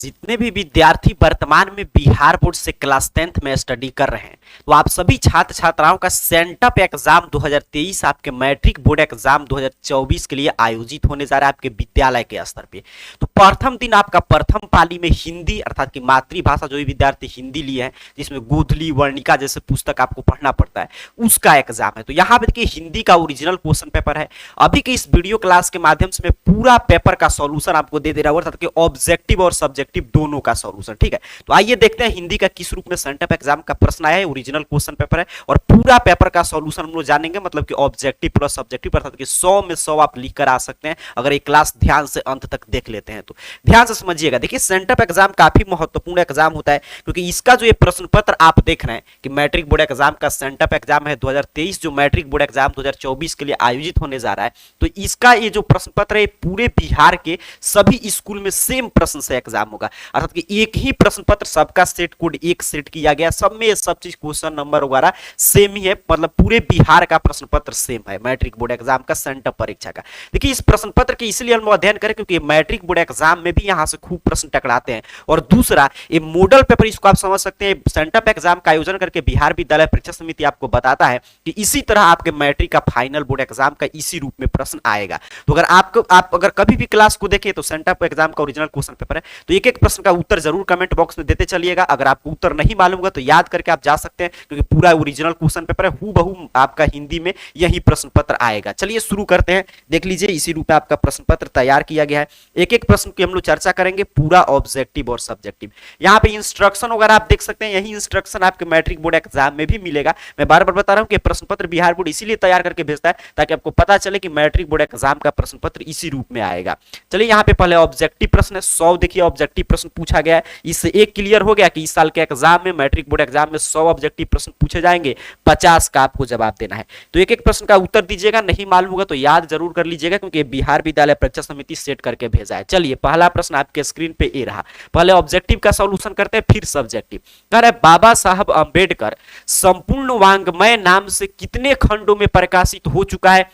जितने भी विद्यार्थी वर्तमान में बिहार बोर्ड से क्लास 10th में स्टडी कर रहे हैं, तो आप सभी छात्र छात्राओं का सेंटअप एग्जाम 2023 आपके मैट्रिक बोर्ड एग्जाम 2024 के लिए आयोजित होने जा रहा है आपके विद्यालय के स्तर पे। तो प्रथम दिन आपका प्रथम पाली में हिंदी अर्थात कि मातृभाषा, जो भी विद्यार्थी हिंदी लिए हैं जिसमें गोधली वर्णिका जैसे पुस्तक आपको पढ़ना पड़ता है, उसका एग्जाम है। तो यहाँ पे देखिए हिंदी का ओरिजिनल क्वेश्चन पेपर है। अभी के इस वीडियो क्लास के माध्यम से मैं पूरा पेपर का सॉल्यूशन आपको दे रहा हूँ, अर्थात कि ऑब्जेक्टिव और सब्जेक्टिव दोनों का सॉल्यूशन। ठीक है, तो आइए देखते हैं हिंदी का किस रूप में सेंटअप एग्जाम का प्रश्न आया है। ओरिजिनल क्वेश्चन पेपर है और पूरा पेपर का सॉल्यूशन हम लोग जानेंगे, मतलब कि ऑब्जेक्टिव प्लस सब्जेक्टिव, अर्थात कि 100 में 100 आप लिख कर आ सकते हैं अगर ये क्लास ध्यान से अंत तक देख लेते हैं। तो ध्यान से समझिएगा। देखिए सेंटअप एग्जाम काफी महत्वपूर्ण एग्जाम होता है, क्योंकि इसका जो ये प्रश्न पत्र आप देख रहे हैं कि मैट्रिक बोर्ड एग्जाम का सेंटअप एग्जाम है 2023, जो मैट्रिक बोर्ड एग्जाम 2024 के लिए आयोजित होने जा रहा है। तो इसका ये जो प्रश्न पत्र है पूरे बिहार के सभी स्कूल में सेम प्रश्न से एग्जाम होगा, अर्थात कि एक ही प्रश्न पत्र, सबका सेट कोड एक सेट किया गया, सब में सब चीज क्वेश्चन नंबर वगैरह सेम ही है, मतलब पूरे बिहार का प्रश्न पत्र सेम है मैट्रिक बोर्ड एग्जाम का सेंटअप परीक्षा का। देखिए इस प्रश्न पत्र के इसलिए हम अध्ययन करें क्योंकि मैट्रिक बोर्ड एग्जाम में भी यहां से खूब प्रश्न टकराते हैं, और दूसरा ये मॉडल पेपर, इसको आप समझ सकते हैं, सेंटअप एग्जाम का आयोजन करके बिहार विद्यालय परीक्षा समिति आपको बताता है कि इसी तरह आपके मैट्रिक का फाइनल बोर्ड एग्जाम का इसी रूप में प्रश्न आएगा। तो अगर आप अगर कभी भी क्लास को देखें तो सेंटअप एग्जाम का ओरिजिनल क्वेश्चन पेपर है, तो एक एक प्रश्न का उत्तर जरूर कमेंट बॉक्स में देते चलिएगा। अगर आपको उत्तर नहीं मालूम होगा तो याद करके आप जा सकते हैं, क्योंकि पूरा ओरिजिनल क्वेश्चन पेपर है, हूबहू आपका हिंदी में यही प्रश्न पत्र आएगा। चलिए शुरू करते हैं। देख लीजिए इसी रूप में आपका प्रश्न पत्र तैयार किया गया है। एक एक प्रश्न की हम लोग चर्चा करेंगे, पूरा ऑब्जेक्टिव और सब्जेक्टिव। यहाँ पे इंस्ट्रक्शन वगैरह आप देख सकते हैं, यही इंस्ट्रक्शन आपके मैट्रिक बोर्ड एग्जाम में भी मिलेगा। मैं बार बार बता रहा हूँ कि प्रश्न पत्र बिहार बोर्ड इसीलिए तैयार करके भेजता है ताकि आपको पता चले कि मैट्रिक बोर्ड एग्जाम का प्रश्न पत्र इसी रूप में आएगा। चलिए यहाँ पे पहले ऑब्जेक्टिव प्रश्न है, 100 देखिए ऑब्जेक्टिव प्रश्न पूछा गया है। इससे एक क्लियर हो गया कि इस साल के एग्जाम में मैट्रिक बोर्ड एग्जाम में 100 ऑब्जेक्टिव प्रश्न पूछे जाएंगे, 50 का आपको जवाब देना है। तो एक एक प्रश्न का उत्तर दीजिएगा, नहीं मालूम होगा तो याद जरूर कर लीजिएगा, क्योंकि बिहार विद्यालय परीक्षा समिति सेट करके भेजा है। चलिए पहला प्रश्न आपके स्क्रीन पे ये रहा। पहले ऑब्जेक्टिव का सॉल्यूशन करते हैं, फिर सब्जेक्टिव। कह रहे बाबा साहब अंबेडकर संपूर्ण वांग्मय नाम से कितने खंडों में प्रकाशित हो चुका है?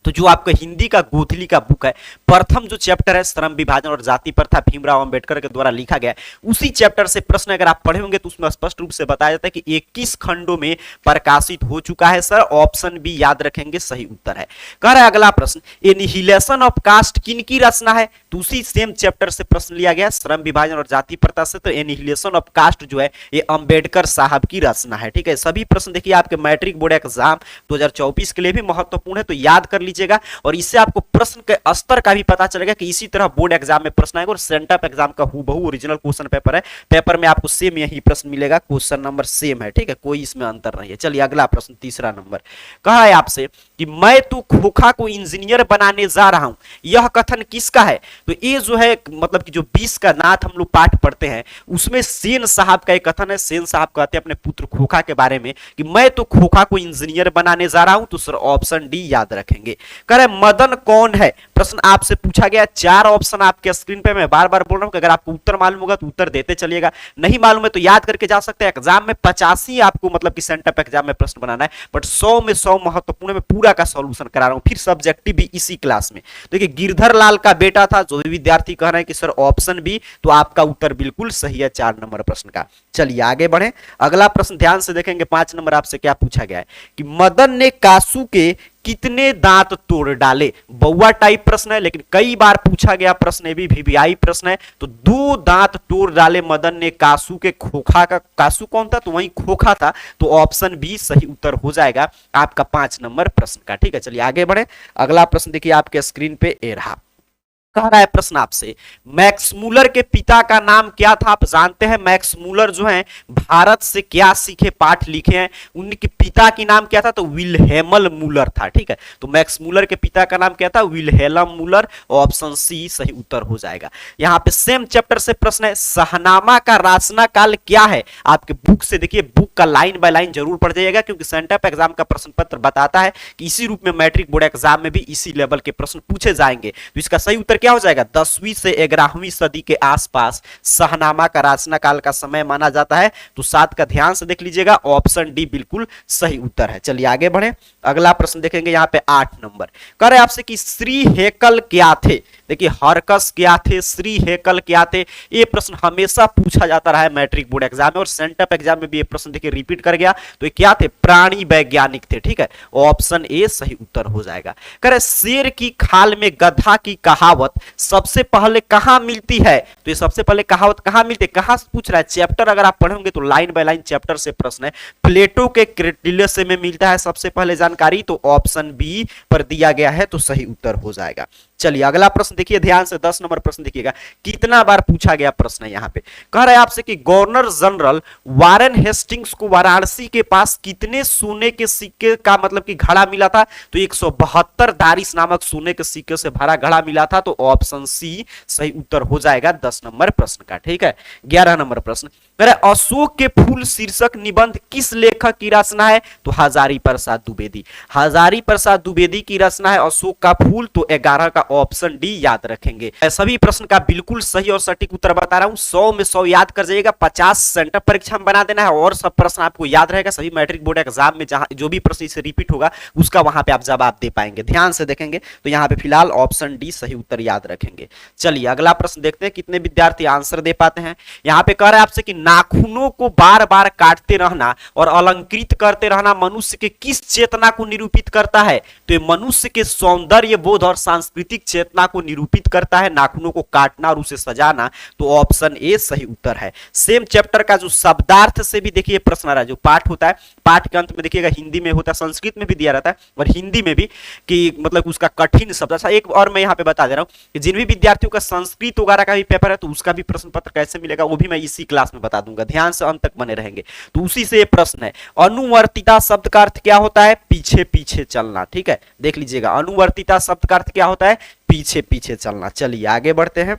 तो जो आपका हिंदी का गोथली का बुक है, प्रथम जो चैप्टर है श्रम विभाजन और जाति प्रथा भीमराव अंबेडकर के द्वारा लिखा गया है, उसी चैप्टर से प्रश्न अगर आप पढ़े होंगे तो उसमें स्पष्ट रूप से बताया जाता है कि 21 खंडों में प्रकाशित हो चुका है। सर ऑप्शन बी याद रखेंगे सही उत्तर है। कह रहा है अगला प्रश्न, एनिहिलेशन ऑफ कास्ट किन की रचना है? तो उसी सेम चैप्टर से प्रश्न लिया गया, श्रम विभाजन और जाति प्रथा से। तो एनिहिलेशन ऑफ कास्ट जो है ये अंबेडकर साहब की रचना है। ठीक है, सभी प्रश्न देखिए आपके मैट्रिक बोर्ड एग्जाम 2024 के लिए भी महत्वपूर्ण है, तो याद कर लीजिएगा। और इससे आपको प्रश्न के स्तर का भी पता चलेगा कि इसी तरह बोर्ड एग्जाम में प्रश्न आएगा, और सेंटअप एग्जाम का हूबहू ओरिजिनल क्वेश्चन पेपर है, पेपर में आपको सेम यही प्रश्न मिलेगा, क्वेश्चन नंबर सेम है। ठीक है, कोई इसमें अंतर नहीं है। चलिए अगला प्रश्न, तीसरा नंबर। कहा है आपसे कि मैं तो खोखा को इंजीनियर बनाने जा रहा हूं, यह कथन किसका है? तो ये जो है मतलब कि जो 20 का नाथ हम लोग पाठ पढ़ते हैं उसमें सेन साहब का एक कथन है। सेन साहब कहते हैं अपने पुत्र खोखा के बारे में कि मैं तो खोखा को इंजीनियर बनाने जा रहा हूं। तो सर ऑप्शन डी याद रखेंगे। कह रहे मदन कौन है? प्रश्न आपसे पूछा गया, 4 ऑप्शन आपके स्क्रीन पे मैं बार बार बोल रहा हूं कि अगर आपको उत्तर मालूम होगा तो उत्तर देते चलिएगा, नहीं मालूम है तो याद करके जा सकते हैं। एग्जाम में 85 आपको मतलब कि सेंटअप एग्जाम में प्रश्न बनाना है, बट 100 में 100 महत्वपूर्ण में पूरा का सॉल्यूशन करा रहा हूं। फिर सब्जेक्टिव भी इसी क्लास में। देखिए गिरधर लाल का बेटा था, जो भी विद्यार्थी कह रहे हैं कि सर ऑप्शन बी, तो आपका उत्तर बिल्कुल सही है 4 नंबर प्रश्न का। चलिए आगे बढ़े। अगला प्रश्न ध्यान से देखेंगे, 5 नंबर आपसे क्या पूछा गया है कि मदन ने कासू के कितने दांत तोड़ डाले? बउआ टाइप प्रश्न है, लेकिन कई बार पूछा गया प्रश्न, ये भी वीवीआई प्रश्न है। तो 2 दांत तोड़ डाले मदन ने कासू के। खोखा का कासू कौन था? तो वही खोखा था। तो ऑप्शन बी सही उत्तर हो जाएगा आपका 5 नंबर प्रश्न का। ठीक है, चलिए आगे बढ़े। अगला प्रश्न देखिए आपके स्क्रीन पे ए रहा। कह रहा है प्रश्न आपसे, मैक्स मूलर के पिता का नाम क्या था? आप जानते हैं मैक्स मूलर जो है भारत से क्या सीखे पाठ लिखे हैं, उनके पिता की नाम क्या था? तो विल्हेमल मूलर था। ठीक है, तो मैक्स मूलर के पिता का नाम क्या था? विल्हेलम मूलर। ऑप्शन सी सही उत्तर हो जाएगा। यहाँ पे सेम चैप्टर से प्रश्न है, शहनामा का रचना काल क्या है? आपके बुक से देखिए, बुक का लाइन बाय लाइन जरूर पढ़ जाइएगा, क्योंकि सेंटअप एग्जाम का प्रश्न पत्र बताता है कि इसी रूप में मैट्रिक बोर्ड एग्जाम में भी इसी लेवल के प्रश्न पूछे जाएंगे। तो इसका सही उत्तर क्या हो जाएगा? 10वीं से 11वीं सदी के आसपास शहनामा का रचना काल का समय माना जाता है। तो 7 का ध्यान से देख लीजिएगा, ऑप्शन डी बिल्कुल सही उत्तर है। चलिए आगे बढ़े। अगला प्रश्न देखेंगे यहाँ पे 8 नंबर। कह रहे आपसे कि श्री हेकल क्या थे? देखिए हरकस क्या थे, श्री हेकल क्या थे, ये प्रश्न हमेशा पूछा जाता रहा है मैट्रिक बोर्ड एग्जाम में, और सेंटअप एग्जाम में भी ये प्रश्न देखिए रिपीट कर गया। तो ये क्या थे, प्राणी वैज्ञानिक थे, ठीक है, ऑप्शन ए सही उत्तर हो जाएगा। कह रहे शेर की खाल में गधा की कहावत सबसे पहले कहां मिलती है, तो ये सबसे पहले कहावत कहां मिलती है, कहां से पूछ रहा है, चैप्टर अगर आप पढ़ोगे तो लाइन बाय लाइन चैप्टर से प्रश्न है। प्लेटो के क्रेटिलस में मिलता है सबसे पहले जानकारी, तो ऑप्शन बी पर दिया गया है, तो सही उत्तर हो जाएगा। चलिए अगला प्रश्न देखिए ध्यान से, 10 नंबर प्रश्न देखिएगा, कितना बार पूछा गया प्रश्न है। यहां पे कह रहा है आपसे कि गवर्नर जनरल वारेन हेस्टिंग्स को वाराणसी के पास कितने सोने के सिक्के का मतलब कि घड़ा मिला था, तो 172 दारिस नामक सोने के सिक्के से भरा घड़ा मिला था, तो ऑप्शन सी सही उत्तर हो जाएगा 10 नंबर प्रश्न का, ठीक है। 11 नंबर प्रश्न कह रहा है अशोक के फूल शीर्षक निबंध किस लेखक की रचना है, तो हजारी प्रसाद द्विवेदी। हजारी प्रसाद द्विवेदी की रचना है अशोक का फूल, तो 11 का ऑप्शन डी याद रखेंगे। सभी प्रश्न का बिल्कुल सही और सटीक उत्तर बता रहा हूं, 100 में 100 याद कर जाइएगा, 50 सेंटअप परीक्षा में बना देना है, और सब प्रश्न आपको याद रहेगा। सभी मैट्रिक बोर्ड एग्जाम में जहां जो भी प्रश्न इससे रिपीट होगा उसका वहां पे आप जवाब दे पाएंगे। ध्यान से देखेंगे तो यहां पे फिलहाल ऑप्शन डी सही उत्तर याद रखेंगे। चलिए अगला प्रश्न देखते हैं कितने विद्यार्थी आंसर दे पाते हैं। यहां पे कह रहा है आपसे कि नाखूनों को बार बार काटते रहना और अलंकृत करते रहना मनुष्य के किस चेतना को निरूपित करता है, तो ये मनुष्य के सौंदर्य बोध और सांस्कृतिक चेतना को निरूपित करता है, नाखूनों को काटना और उसे सजाना, तो ऑप्शन ए सही उत्तर है। सेम चैप्टर का जो शब्दार्थ से भी देखिए प्रश्न आ रहा है, जो पाठ होता है, पाठ के अंत में देखिएगा हिंदी में होता है, संस्कृत में भी दिया रहता है और हिंदी में भी, कि मतलब उसका कठिन शब्द। अच्छा एक और मैं यहाँ पे बता दे रहा हूँ कि जिन भी विद्यार्थियों का संस्कृत वगैरह का भी पेपर है तो उसका भी प्रश्न पत्र कैसे मिलेगा वो भी मैं इसी क्लास में बता दूंगा, ध्यान से अंत तक बने रहेंगे। तो उसी से ये प्रश्न है, अनुवर्तिता शब्द का अर्थ क्या होता है, पीछे पीछे चलना, ठीक है, देख लीजिएगा अनुवर्तिता शब्द का अर्थ क्या होता है, पीछे पीछे चलना। चलिए आगे बढ़ते हैं,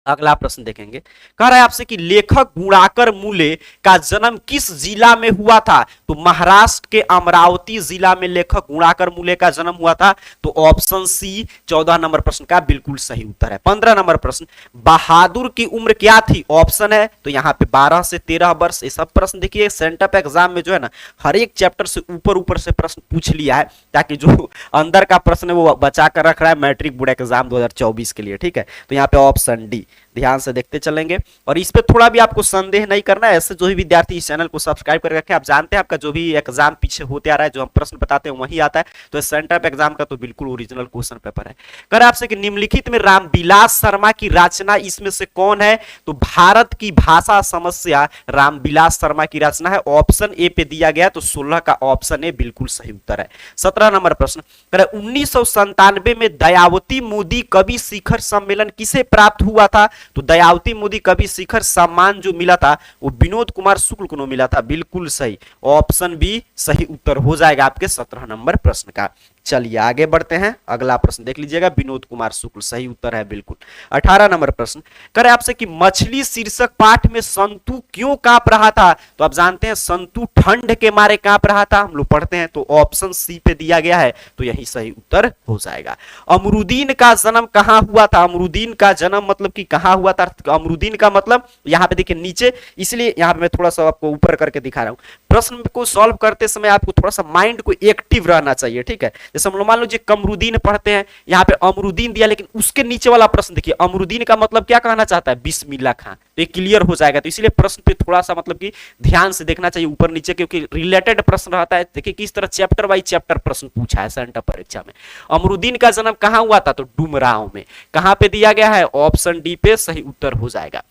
अगला प्रश्न देखेंगे। कह रहा है आपसे कि लेखक गुणाकर मूले का जन्म किस जिला में हुआ था, तो महाराष्ट्र के अमरावती जिला में लेखक गुणाकर मूले का जन्म हुआ था, तो ऑप्शन सी 14 नंबर प्रश्न का बिल्कुल सही उत्तर है। 15 नंबर प्रश्न, बहादुर की उम्र क्या थी, ऑप्शन है तो यहाँ पे 12 से 13 वर्ष। ये सब प्रश्न देखिए सेंटअप एग्जाम में जो है ना हर एक चैप्टर से ऊपर से प्रश्न पूछ लिया है, ताकि जो अंदर का प्रश्न है वो बचा कर रख रहा है मैट्रिक बोर्ड एग्जाम 2024 के लिए, ठीक है। तो यहाँ पे ऑप्शन डी, ध्यान से देखते चलेंगे और इस पे थोड़ा भी आपको संदेह नहीं करना है। ऐसे जो भी विद्यार्थी इस चैनल को सब्सक्राइब कर रखे हैं, आप जानते हैं आपका जो भी एग्जाम पीछे होते आ रहा है, जो हम प्रश्न बताते हैं वही आता है, तो सेंटअप एग्जाम का तो बिल्कुल ओरिजिनल क्वेश्चन पेपर है। कर आपसे कि निम्नलिखित में रामविलास शर्मा की रचना इसमें से कौन है, तो भारत की भाषा समस्या रामविलास शर्मा की रचना है, ऑप्शन ए पे दिया गया, तो 16 का ऑप्शन ए बिल्कुल सही उत्तर है। 17 नंबर प्रश्न, 1997 में दयावती मोदी कवि शिखर सम्मेलन किसे प्राप्त हुआ था, तो दयावती मोदी कवि शिखर सम्मान जो मिला था वो विनोद कुमार शुक्ल को मिला था, बिल्कुल सही, ऑप्शन बी सही उत्तर हो जाएगा आपके 17 नंबर प्रश्न का। चलिए आगे बढ़ते हैं, अगला प्रश्न देख लीजिएगा, विनोद कुमार शुक्ल सही उत्तर है बिल्कुल। 18 नंबर प्रश्न करे आपसे कि मछली शीर्षक पाठ में संतु क्यों कांप रहा था, तो आप जानते हैं संतु ठंड के मारे कांप रहा था, हम लोग पढ़ते हैं, तो ऑप्शन सी पे दिया गया है, तो यही सही उत्तर हो जाएगा। अमरुद्दीन का जन्म कहां हुआ था, अमरुद्दीन का जन्म मतलब कि कहां हुआ था, अमरुद्दीन का मतलब यहां पे देखिए नीचे, इसलिए यहां पे मैं थोड़ा सा आपको ऊपर करके दिखा रहा हूं। प्रश्न को सॉल्व करते समय आपको थोड़ा सा माइंड को एक्टिव रहना चाहिए, ठीक है। जैसे हम लोग मान लो जी कमरुद्दीन पढ़ते हैं, यहाँ पे अमरुद्दीन दिया, लेकिन उसके नीचे वाला प्रश्न देखिए अमरुद्दीन का मतलब क्या कहना चाहता है, बिस्मिल्लाह खां, तो ये क्लियर हो जाएगा। तो इसलिए प्रश्न पे थोड़ा सा मतलब कि ध्यान से देखना चाहिए ऊपर नीचे, क्योंकि रिलेटेड प्रश्न रहता है। देखिए किस तरह चैप्टर बाई चैप्टर प्रश्न पूछा है सेंटअप परीक्षा में। अमरुद्दीन का जन्म कहां हुआ था, तो डुमरांव में, कहां पे दिया गया है, ऑप्शन डी पे सही उत्तर हो जाएगा।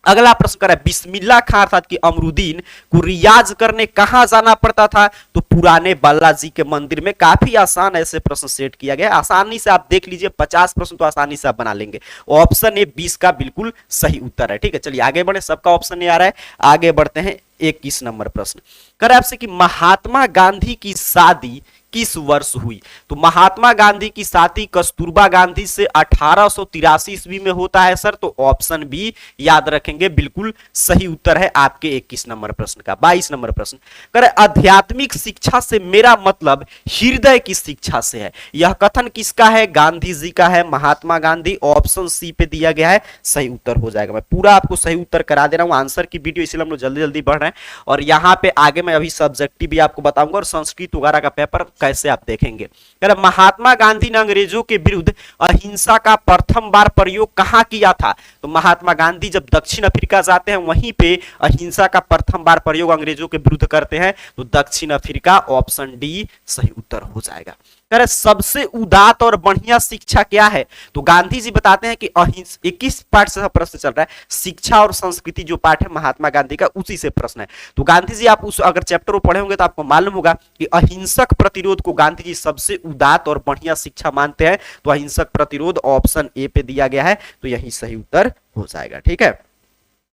अगला प्रश्न कर बिस्मिल्लाह खां अर्थात कि अमरुद्दीन को रियाज करने कहां जाना पड़ता था, तो पुराने बालाजी के मंदिर में। काफी आसान ऐसे प्रश्न सेट किया गया, आसानी से आप देख लीजिए, 50 प्रश्न तो आसानी से आप बना लेंगे। ऑप्शन ए 20 का बिल्कुल सही उत्तर है, ठीक है। चलिए आगे बढ़े, सबका ऑप्शन ए आ रहा है, आगे बढ़ते हैं। 21 नंबर प्रश्न कर आपसे कि महात्मा गांधी की शादी किस वर्ष हुई, तो महात्मा गांधी की शादी कस्तूरबा गांधी से 1883 ईस्वी में होता है सर, तो ऑप्शन बी याद रखेंगे, बिल्कुल सही उत्तर है आपके 21 नंबर प्रश्न का। 22 नंबर प्रश्न कर आध्यात्मिक शिक्षा से मेरा मतलब हृदय की शिक्षा से है, यह कथन किसका है, गांधी जी का है, महात्मा गांधी, ऑप्शन सी पे दिया गया है, सही उत्तर हो जाएगा। मैं पूरा आपको सही उत्तर करा दे रहा हूं आंसर की वीडियो, इसलिए हम लोग जल्दी जल्दी बढ़ रहे हैं। और यहाँ पे आगे मैं अभी सब्जेक्टिव भी आपको बताऊंगा और संस्कृत वगैरह का पेपर कैसे आप देखेंगे। महात्मा गांधी ने अंग्रेजों के विरुद्ध अहिंसा का प्रथम बार प्रयोग कहां किया था? तो महात्मा गांधी जब दक्षिण अफ्रीका जाते हैं वहीं पे अहिंसा का प्रथम बार प्रयोग अंग्रेजों के विरुद्ध करते हैं, तो दक्षिण अफ्रीका, ऑप्शन डी सही उत्तर हो जाएगा। सबसे उदात्त और बढ़िया शिक्षा क्या है? तो गांधी जी बताते हैं कि अहिंसा, 21 पार्ट से प्रश्न चल रहा है, शिक्षा और संस्कृति जो पाठ है महात्मा गांधी का उसी से प्रश्न है। तो गांधी जी आप उस अगर चैप्टर को पढ़े होंगे तो आपको मालूम होगा कि अहिंसक प्रतिरोध को गांधी जी सबसे उदात्त और बढ़िया शिक्षा मानते हैं। तो अहिंसक प्रतिरोध ऑप्शन ए पे दिया गया है, तो यही सही उत्तर हो जाएगा। ठीक है,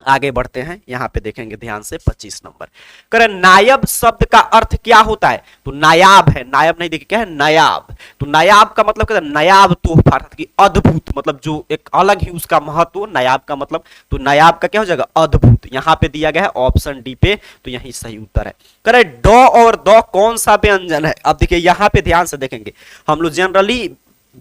आगे बढ़ते हैं, यहां पे देखेंगे ध्यान से 25 नंबर। करें नायब शब्द का अर्थ क्या होता है? तो नायाब है, नायब नहीं, देखिए क्या है, नायाब। तो नायाब का मतलब क्या है? नायाब तोहफा, अर्थात कि अद्भुत, मतलब जो एक अलग ही उसका महत्व, नायाब का मतलब। तो नायाब का क्या हो जाएगा? अद्भुत। यहां पे दिया गया है ऑप्शन डी पे, तो यही सही उत्तर है। करें ड और द कौन सा व्यंजन है? अब देखिए यहां पे ध्यान से देखेंगे, हम लोग जनरली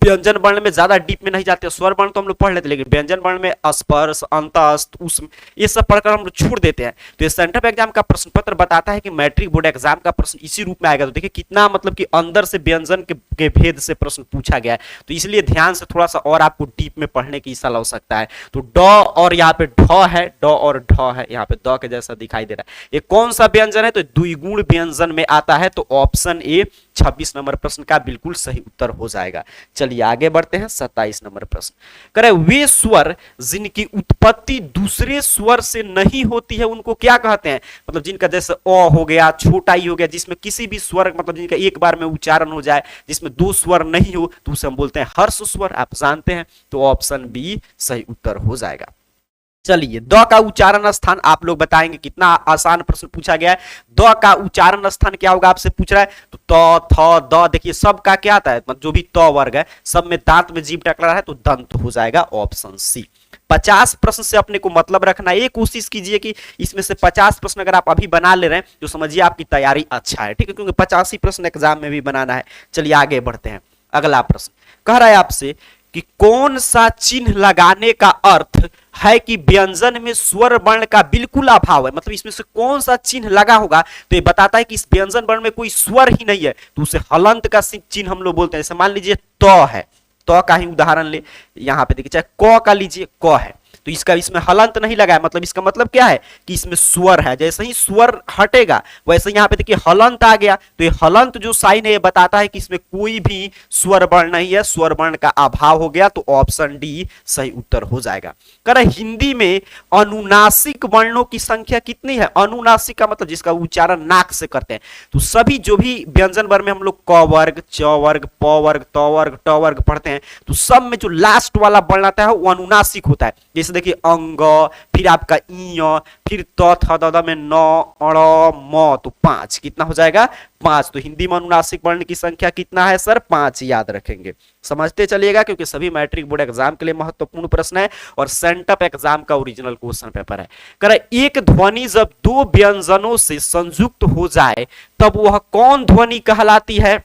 व्यंजन वर्ण में ज्यादा डीप में नहीं जाते, स्वर वर्ण तो हम लोग पढ़ लेते, लेकिन व्यंजन वर्ण में स्पर्श, अंतस्थ, उष्म, ये सब पढ़कर हम लोग छोड़ देते हैं। तो ये सेंट्रल एग्जाम का प्रश्न पत्र बताता है कि मैट्रिक बोर्ड एग्जाम का प्रश्न इसी रूप में आएगा। तो देखिए कितना मतलब कि अंदर से व्यंजन के भेद से प्रश्न पूछा गया है, तो इसलिए ध्यान से थोड़ा सा और आपको डीप में पढ़ने की सलाह हो सकता है। तो ड और यहाँ पे ढ है, ड और ढ है, यहाँ पे द के जैसा दिखाई दे रहा है। ये कौन सा व्यंजन है? तो द्विगुण व्यंजन में आता है, तो ऑप्शन ए 26 नंबर प्रश्न का बिल्कुल सही उत्तर हो जाएगा। चलिए आगे बढ़ते हैं, 27 नंबर प्रश्न। करें वे स्वर जिनकी उत्पत्ति दूसरे स्वर से नहीं होती है उनको क्या कहते हैं? मतलब जिनका जैसे अ हो गया, छोटा ई हो गया, जिसमें किसी भी स्वर मतलब जिनका एक बार में उच्चारण हो जाए, जिसमें दो स्वर नहीं हो, तो उसे हम बोलते हैं हर्ष स्वर, आप जानते हैं। तो ऑप्शन बी सही उत्तर हो जाएगा। चलिए द का उच्चारण स्थान आप लोग बताएंगे, कितना आसान प्रश्न पूछा गया है। द का उच्चारण स्थान क्या होगा आपसे पूछ रहा है, तो त थ द, देखिए सब का क्या आता है, मतलब जो भी त वर्ग है सब में दांत में जीभ टकरा है, तो दंत हो जाएगा, ऑप्शन सी। 50 प्रश्न से अपने को मतलब रखना है, ये कोशिश कीजिए कि इसमें से 50 प्रश्न अगर आप अभी बना ले रहे हैं तो समझिए आपकी तैयारी अच्छा है। ठीक है, क्योंकि 50 ही प्रश्न एग्जाम में भी बनाना है। चलिए आगे बढ़ते हैं, अगला प्रश्न कह रहा है आपसे कि कौन सा चिन्ह लगाने का अर्थ है कि व्यंजन में स्वर वर्ण का बिल्कुल अभाव है? मतलब इसमें से कौन सा चिन्ह लगा होगा, तो ये बताता है कि इस व्यंजन वर्ण में कोई स्वर ही नहीं है, तो उसे हलंत का चिन्ह हम लोग बोलते हैं। जैसे मान लीजिए त है, त का ही उदाहरण ले, यहां पे देखिए, चाहे क का लीजिए, क है, तो इसका इसमें हलंत नहीं लगा है, मतलब इसका मतलब क्या है कि इसमें स्वर है। जैसे ही स्वर हटेगा वैसे यहाँ पे देखिए हलंत आ गया, तो ये हलंत जो साइन है ये बताता है कि इसमें कोई भी स्वर वर्ण नहीं है, स्वर वर्ण का अभाव हो गया, तो ऑप्शन डी सही उत्तर हो जाएगा। कर हिंदी में अनुनासिक वर्णों की संख्या कितनी है? अनुनासिक का मतलब जिसका उच्चारण नाक से करते हैं, तो सभी जो भी व्यंजन वर्ण में हम लोग क वर्ग, च वर्ग, प वर्ग, त वर्ग, ट वर्ग पढ़ते हैं, तो सब में जो लास्ट वाला वर्ण आता है वो अनुनासिक होता है। जैसे देखिए अंग, फिर आपका इ, फिर त थ द में न, अण, म, तो 5 कितना हो जाएगा? 5। तो हिंदी में अनुनासिक वर्ण की संख्या कितना है सर? 5 याद रखेंगे, समझते चलिएगा, क्योंकि सभी मैट्रिक बोर्ड एग्जाम के लिए महत्वपूर्ण प्रश्न है और सेंटअप एग्जाम का ओरिजिनल क्वेश्चन पेपर है। कर एक ध्वनि जब दो व्यंजनों से संयुक्त हो जाए तब वह कौन ध्वनि कहलाती है?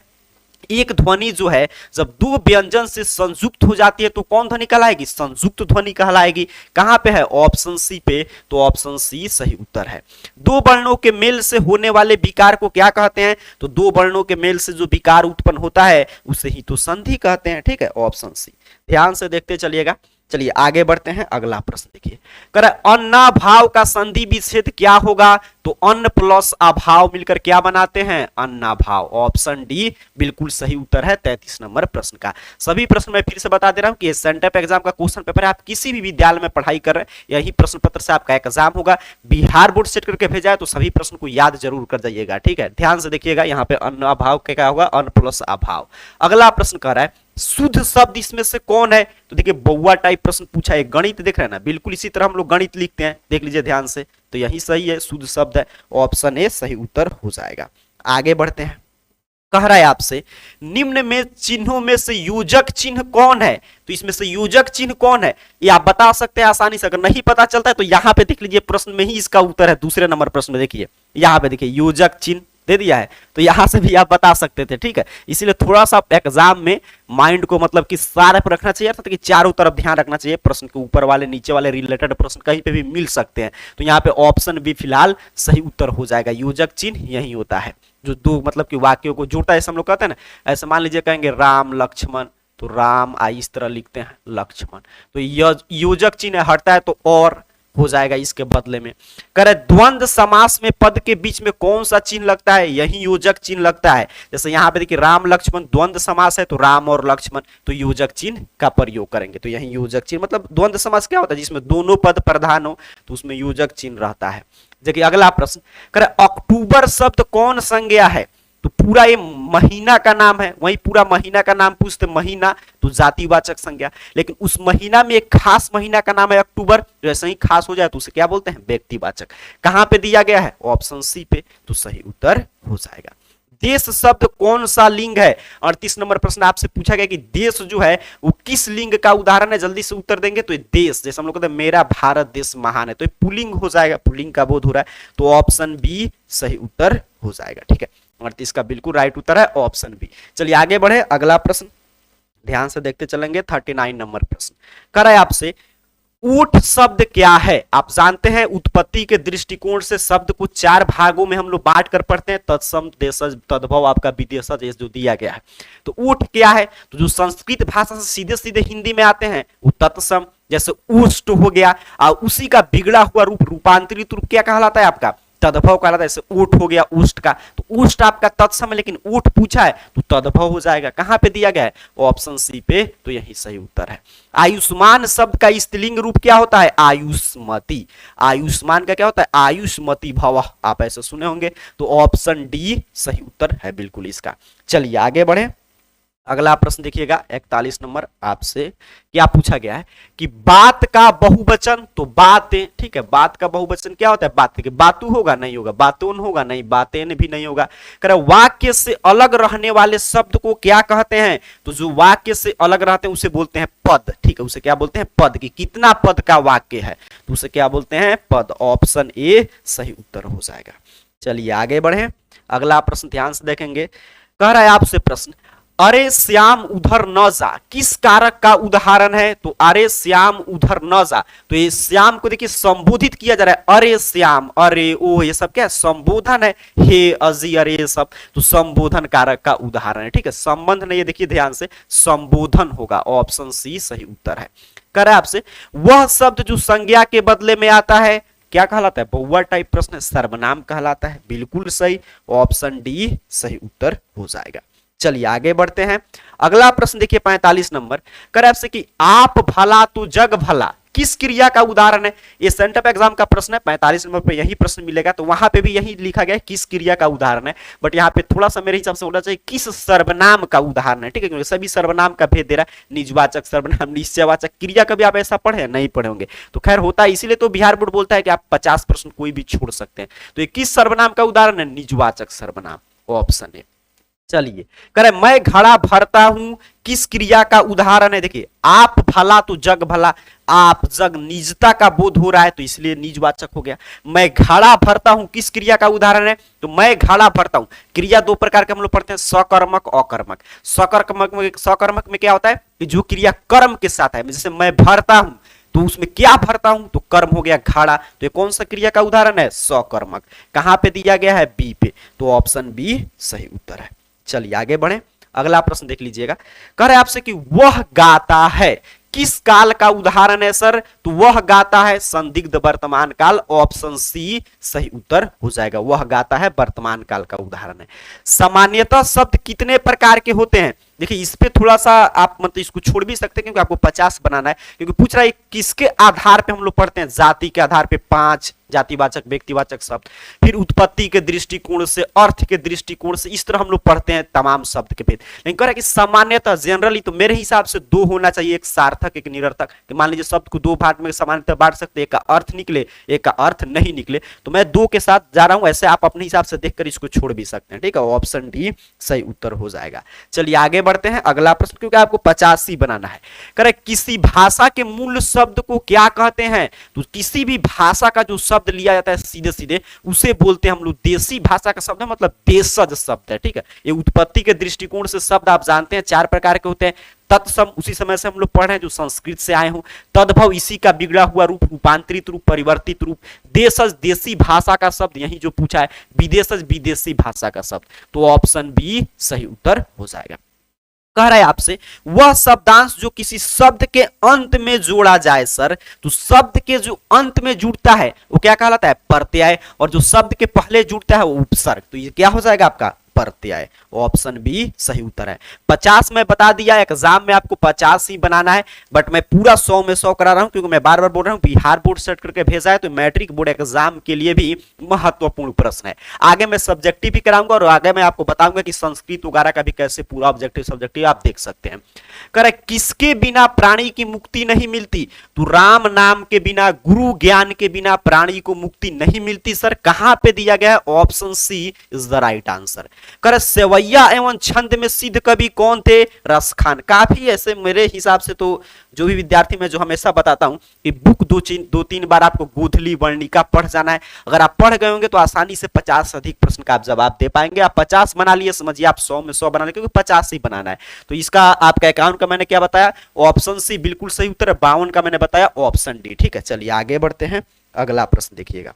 एक ध्वनि जो है जब दो व्यंजन से संयुक्त हो जाती है तो कौन ध्वनि कहलाएगी? संयुक्त ध्वनि कहलाएगी। कहां पे है? ऑप्शन सी पे, तो ऑप्शन सी सही उत्तर है। दो वर्णों के मेल से होने वाले विकार को क्या कहते हैं? तो दो वर्णों के मेल से जो विकार उत्पन्न होता है उसे ही तो संधि कहते हैं। ठीक है, ऑप्शन सी। ध्यान से देखते चलिएगा। चलिए आगे बढ़ते हैं, अगला प्रश्न देखिए, कर अन्नाभाव का संधि विच्छेद क्या होगा? तो अन्न प्लस अभाव मिलकर क्या बनाते हैं? अन्नाभाव। ऑप्शन डी बिल्कुल सही उत्तर है 33 नंबर प्रश्न का। सभी प्रश्न मैं फिर से बता दे रहा हूं कि सेंटअप एग्जाम का क्वेश्चन पेपर है, आप किसी भी विद्यालय में पढ़ाई कर रहे हैं यही प्रश्न पत्र से आपका एग्जाम होगा। बिहार बोर्ड सेट करके भेजा है तो सभी प्रश्न को याद जरूर कर जाइएगा। ठीक है, ध्यान से देखिएगा, यहाँ पे अन्नाभाव क्या होगा? अन्न प्लस अभाव। अगला प्रश्न कह रहा है शुद्ध शब्द इसमें से कौन है? तो देखिए बउआ टाइप प्रश्न पूछा है, गणित देख रहे हैं ना, बिल्कुल इसी तरह हम लोग गणित लिखते हैं, देख लीजिए ध्यान से, तो यही सही है, शुद्ध शब्द है, ऑप्शन ए सही उत्तर हो जाएगा। आगे बढ़ते हैं, कह रहा है आपसे निम्न में चिन्हों में से योजक चिन्ह कौन है? तो इसमें से योजक चिन्ह कौन है ये आप बता सकते हैं आसानी से। अगर नहीं पता चलता है तो यहां पे देख लीजिए, प्रश्न में ही इसका उत्तर है। दूसरे नंबर प्रश्न में देखिए, यहां पे देखिए योजक चिन्ह, दे दिया है, तो यहां से भी आप बता सकते थे, ठीक है। इसीलिए थोड़ा सा एग्जाम में माइंड को मतलब कि सारे पर रखना चाहिए, कि चारों तरफ ध्यान रखना चाहिए, प्रश्न के ऊपर वाले नीचे वाले रिलेटेड प्रश्न कहीं पे भी मिल सकते हैं। तो यहाँ पे ऑप्शन बी फिलहाल सही उत्तर हो जाएगा, योजक चिन्ह यही होता है जो दो मतलब कि वाक्यों को जोड़ता है, ऐसे हम लोग कहते हैं ना। ऐसे मान लीजिए कहेंगे राम लक्ष्मण, तो राम आई इस तरह लिखते हैं लक्ष्मण, तो योजक चिन्ह हटता है तो और हो जाएगा इसके बदले में। करे द्वंद्व समास में पद के बीच में कौन सा चिन्ह लगता है, यही योजक चिन्ह लगता है। जैसे यहाँ पे देखिए राम लक्ष्मण द्वंद्व समास है, तो राम और लक्ष्मण, तो योजक चिन्ह का प्रयोग करेंगे, तो यही योजक चिन्ह। मतलब द्वंद्व समास क्या होता है, जिसमें दोनों पद प्रधान हो तो उसमें योजक चिन्ह रहता है। देखिए अगला प्रश्न, करे अक्टूबर शब्द कौन संज्ञा है, तो पूरा ये महीना का नाम है, वही पूरा महीना का नाम पूछते महीना तो जातिवाचक संज्ञा, लेकिन उस महीना में एक खास महीना का नाम है अक्टूबर, जैसे ही खास हो जाए तो उसे क्या बोलते हैं, व्यक्तिवाचक। कहां पे दिया गया है, ऑप्शन सी पे, तो सही उत्तर हो जाएगा। देश शब्द कौन सा लिंग है, 38 नंबर प्रश्न आपसे पूछा गया कि देश जो है वो किस लिंग का उदाहरण है, जल्दी से उत्तर देंगे। तो देश, जैसे हम लोग कहते हैं मेरा भारत देश महान है, तो ये पुल्लिंग हो जाएगा, पुल्लिंग का बोध हो रहा है, तो ऑप्शन बी सही उत्तर हो जाएगा, ठीक है। 38 का बिल्कुल राइट उत्तर है ऑप्शन बी। चलिए आगे बढ़े, अगला प्रश्न ध्यान से देखते चलेंगे। 39 नंबर प्रश्न कर रहा है आपसे, ऊठ शब्द क्या है। आप जानते हैं उत्पत्ति के दृष्टिकोण से शब्द को चार भागों में हम लोग बांट कर पढ़ते हैं, तत्सम देशज तद्भव आपका विदेशज, जो दिया गया है। तो ऊठ क्या है, तो जो संस्कृत भाषा से सीधे सीधे हिंदी में आते हैं वो तत्सम, जैसे उष्ट हो गया, और उसी का बिगड़ा हुआ रूप रूपांतरित रूप क्या कहलाता है, आपका तद्भव कहलाता है। जैसे ऊठ हो गया उष्ट का, तो उष्ट आपका तत्सम है, लेकिन ऊठ पूछा है तो तद्भव हो जाएगा। कहां पे दिया गया है, ऑप्शन सी पे, तो यही सही उत्तर है। आयुष्मान शब्द का स्त्रीलिंग रूप क्या होता है, आयुष्मती। आयुष्मान का क्या होता है, आयुष्मती भव, आप ऐसे सुने होंगे, तो ऑप्शन डी सही उत्तर है बिल्कुल इसका। चलिए आगे बढ़े, अगला प्रश्न देखिएगा 41 नंबर आपसे क्या पूछा गया है कि बात का बहुवचन, तो बातें, ठीक है, बात का बहुवचन क्या होता है, बात, बातू होगा नहीं होगा, बातोन होगा नहीं, बातें भी नहीं होगा। कर वाक्य से अलग रहने वाले शब्द को क्या कहते हैं, तो जो वाक्य से अलग रहते हैं उसे बोलते हैं पद, ठीक है, उसे क्या बोलते हैं पद। की कितना पद का वाक्य है तो उसे क्या बोलते हैं पद, ऑप्शन ए सही उत्तर हो जाएगा। चलिए आगे बढ़े, अगला प्रश्न ध्यान से देखेंगे। कह रहा है आपसे प्रश्न, अरे श्याम उधर न जा किस कारक का उदाहरण है, तो अरे श्याम उधर न जा, तो ये श्याम को देखिए संबोधित किया जा रहा है, अरे श्याम, अरे ओ, ये सब क्या है, संबोधन है, हे अजी अरे ये सब, तो संबोधन कारक का उदाहरण है, ठीक है। संबंध नहीं है, देखिए ध्यान से, संबोधन होगा, ऑप्शन सी सही उत्तर है। करे आपसे, वह शब्द जो संज्ञा के बदले में आता है क्या कहलाता है, बहुवचन टाइप प्रश्न, सर्वनाम कहलाता है, बिल्कुल सही, ऑप्शन डी सही उत्तर हो जाएगा। चलिए आगे बढ़ते हैं, अगला प्रश्न देखिए 45 नंबर, कर आपसे कि आप भला तो जग भला किस क्रिया का उदाहरण है। ये सेंटअप एग्जाम का प्रश्न है, 45 नंबर पे यही प्रश्न मिलेगा, तो वहां पे भी यही लिखा गया है किस क्रिया का उदाहरण है, बट यहाँ पे थोड़ा सा मेरे हिसाब से होना चाहिए किस सर्वनाम का उदाहरण है, ठीक है, क्योंकि सभी सर्वनाम का भेद दे रहा है, निजवाचक सर्वनाम निश्चयवाचक क्रिया। कभी आप ऐसा पढ़े नहीं पढ़े होंगे, तो खैर होता है, इसीलिए तो बिहार बोर्ड बोलता है कि आप 50 प्रश्न कोई भी छोड़ सकते हैं। तो ये किस सर्वनाम का उदाहरण है, निजवाचक सर्वनाम, ऑप्शन है। चलिए करे, मैं घड़ा भरता हूं किस क्रिया का उदाहरण है, देखिए आप भला तो जग भला, आप जग निजता का बोध हो रहा है तो इसलिए निजवाचक हो गया। मैं घड़ा भरता हूं किस क्रिया का उदाहरण है, तो मैं घड़ा भरता हूं, क्रिया दो प्रकार के हम लोग पढ़ते हैं, सकर्मक अकर्मक। सकर्मक में क्या होता है कि जो क्रिया कर्म के साथ है, जैसे मैं भरता हूं तो उसमें क्या भरता हूं, तो कर्म हो गया घड़ा, तो ये कौन सा क्रिया का उदाहरण है, सकर्मक। कहां पे दिया गया है, बी पे, तो ऑप्शन बी सही उत्तर है। चलिए आगे बढ़े, अगला प्रश्न देख लीजिएगा। कह रहे आपसे कि वह गाता है किस काल का उदाहरण है सर, तो वह गाता है संदिग्ध वर्तमान काल, ऑप्शन सी सही उत्तर हो जाएगा। वह गाता है वर्तमान काल का उदाहरण है। सामान्यतः शब्द कितने प्रकार के होते हैं, देखिए इस पे थोड़ा सा आप मतलब इसको छोड़ भी सकते हैं क्योंकि आपको 50 बनाना है, क्योंकि पूछ रहा है किसके आधार पे हम लोग पढ़ते हैं, जाति के आधार पे 5 जातिवाचक व्यक्तिवाचक शब्द, फिर उत्पत्ति के दृष्टिकोण से, अर्थ के दृष्टिकोण से, इस तरह हम लोग पढ़ते हैं तमाम शब्द के भेद। लेकिन कह रहा है कि सामान्यतः जनरली तो मेरे हिसाब से 2 होना चाहिए, एक सार्थक एक निरर्थक। कि मान लीजिए शब्द को 2 भाग में सामान्यतः बांट सकते हैं, एक का अर्थ निकले एक का अर्थ नहीं निकले, तो मैं 2 के साथ जा रहा हूं, ऐसे आप अपने हिसाब से देखकर इसको छोड़ भी सकते हैं, ठीक है, ऑप्शन डी सही उत्तर हो जाएगा। चलिए आगे बढ़ते हैं अगला प्रश्न, क्योंकि आपको 50 ही बनाना है। करेक्ट, किसी भाषा के मूल शब्द को क्या कहते हैं? तो किसी भी भाषा का जो शब्द लिया जाता है सीधे सीधे उसे बोलते हैं हम लोग देसी भाषा का शब्द है, मतलब देशज शब्द है। ठीक है, ये उत्पत्ति के दृष्टिकोण से शब्द आप जानते हैं 4 प्रकार के होते हैं। तत्सम उसी समय से हम लोग पढ़ रहे हैं जो संस्कृत से आए हों। तद्भव इसी का बिगड़ा हुआ रूप, रूपांतरित रूप, परिवर्तित रूप। देशज देसी भाषा का शब्द, यही जो पूछा है। विदेशज विदेशी भाषा का शब्द। तो ऑप्शन बी सही उत्तर हो जाएगा। कह रहा है आपसे वह शब्दांश जो किसी शब्द के अंत में जोड़ा जाए सर, तो शब्द के जो अंत में जुड़ता है वो क्या कहलाता है? प्रत्यय। और जो शब्द के पहले जुड़ता है वो उपसर्ग। तो ये क्या हो जाएगा आपका? प्रत्यय। ऑप्शन बी सही उत्तर है। 50 में बता दिया, एग्जाम में आपको 50 ही बनाना है, बट मैं पूरा 100 में 100 करा रहा हूं क्योंकि मैं बार बार बोल रहा हूं बिहार बोर्ड सेट करके भेजा है, तो मैट्रिक बोर्ड एग्जाम के लिए भी महत्वपूर्ण प्रश्न है। आगे मैं सब्जेक्टिव भी कराऊंगा और आगे मैं आपको बताऊंगा कि संस्कृत वगैरह का भी कैसे पूरा ऑब्जेक्टिव सब्जेक्टिव आप देख सकते हैं। करे किसके बिना प्राणी की मुक्ति नहीं मिलती? तो राम नाम के बिना, गुरु ज्ञान के बिना प्राणी को मुक्ति नहीं मिलती। सर कहां पे दिया गया है? Option C is the right answer. कर सेवैया एवं छंद में सिद्ध कवि कौन थे? रसखान। काफी ऐसे मेरे हिसाब से तो जो भी विद्यार्थी मैं जो हमेशा बताता हूं कि बुक 2-3 बार आपको गोधली वर्णिका पढ़ जाना है। अगर आप पढ़ गए होंगे तो आसानी से 50 से अधिक प्रश्न का आप जवाब दे पाएंगे। आप 50 बना लिए, समझिए आप 100 में 100 बना लिए, क्योंकि 50 ही बनाना है। तो इसका आपका 51 का मैंने क्या बताया? ऑप्शन सी बिल्कुल सही उत्तर है। 52 का मैंने बताया ऑप्शन डी। ठीक है, चलिए आगे बढ़ते हैं। अगला प्रश्न देखिएगा।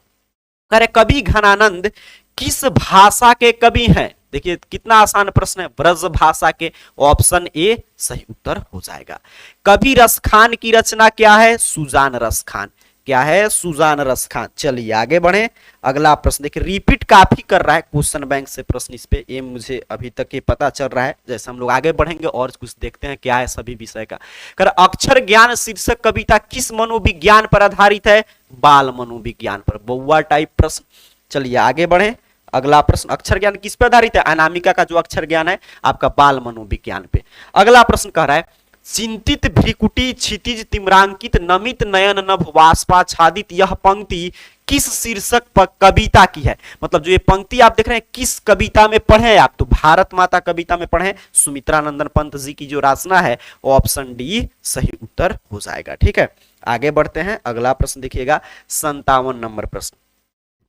अरे कवि घनानंद किस भाषा के कवि हैं? देखिए कितना आसान प्रश्न है, ब्रज भाषा के। ऑप्शन ए सही उत्तर हो जाएगा। कवि रसखान की रचना क्या है? सुजान रसखान। क्या है? सुजान रसखान। चलिए आगे बढ़े। अगला प्रश्न देखिए, रिपीट काफी कर रहा है क्वेश्चन बैंक से प्रश्न इस पे, ये मुझे अभी तक ये पता चल रहा है। जैसे हम लोग आगे बढ़ेंगे और कुछ देखते हैं क्या है सभी विषय का। कर अक्षर ज्ञान शीर्षक कविता किस मनोविज्ञान पर आधारित है? बाल मनोविज्ञान पर। बउआ टाइप प्रश्न। चलिए आगे बढ़े। अगला प्रश्न, अक्षर ज्ञान किस पर आधारित है? अनामिका का जो अक्षर ज्ञान है आपका बाल मनोविज्ञान पे। अगला प्रश्न कह रहा है चिंतित भ्रिकुटी क्षितिज तिम्रांकित नमित नयन नभ बाष्पाच्छादित यह पंक्ति किस शीर्षक पर कविता की है? मतलब जो ये पंक्ति आप देख रहे हैं किस कविता में पढ़े हैं आप? तो भारत माता कविता में पढ़े, सुमित्रा नंदन पंत जी की जो रचना है। ऑप्शन डी सही उत्तर हो जाएगा। ठीक है, आगे बढ़ते हैं। अगला प्रश्न देखिएगा, 57 नंबर प्रश्न।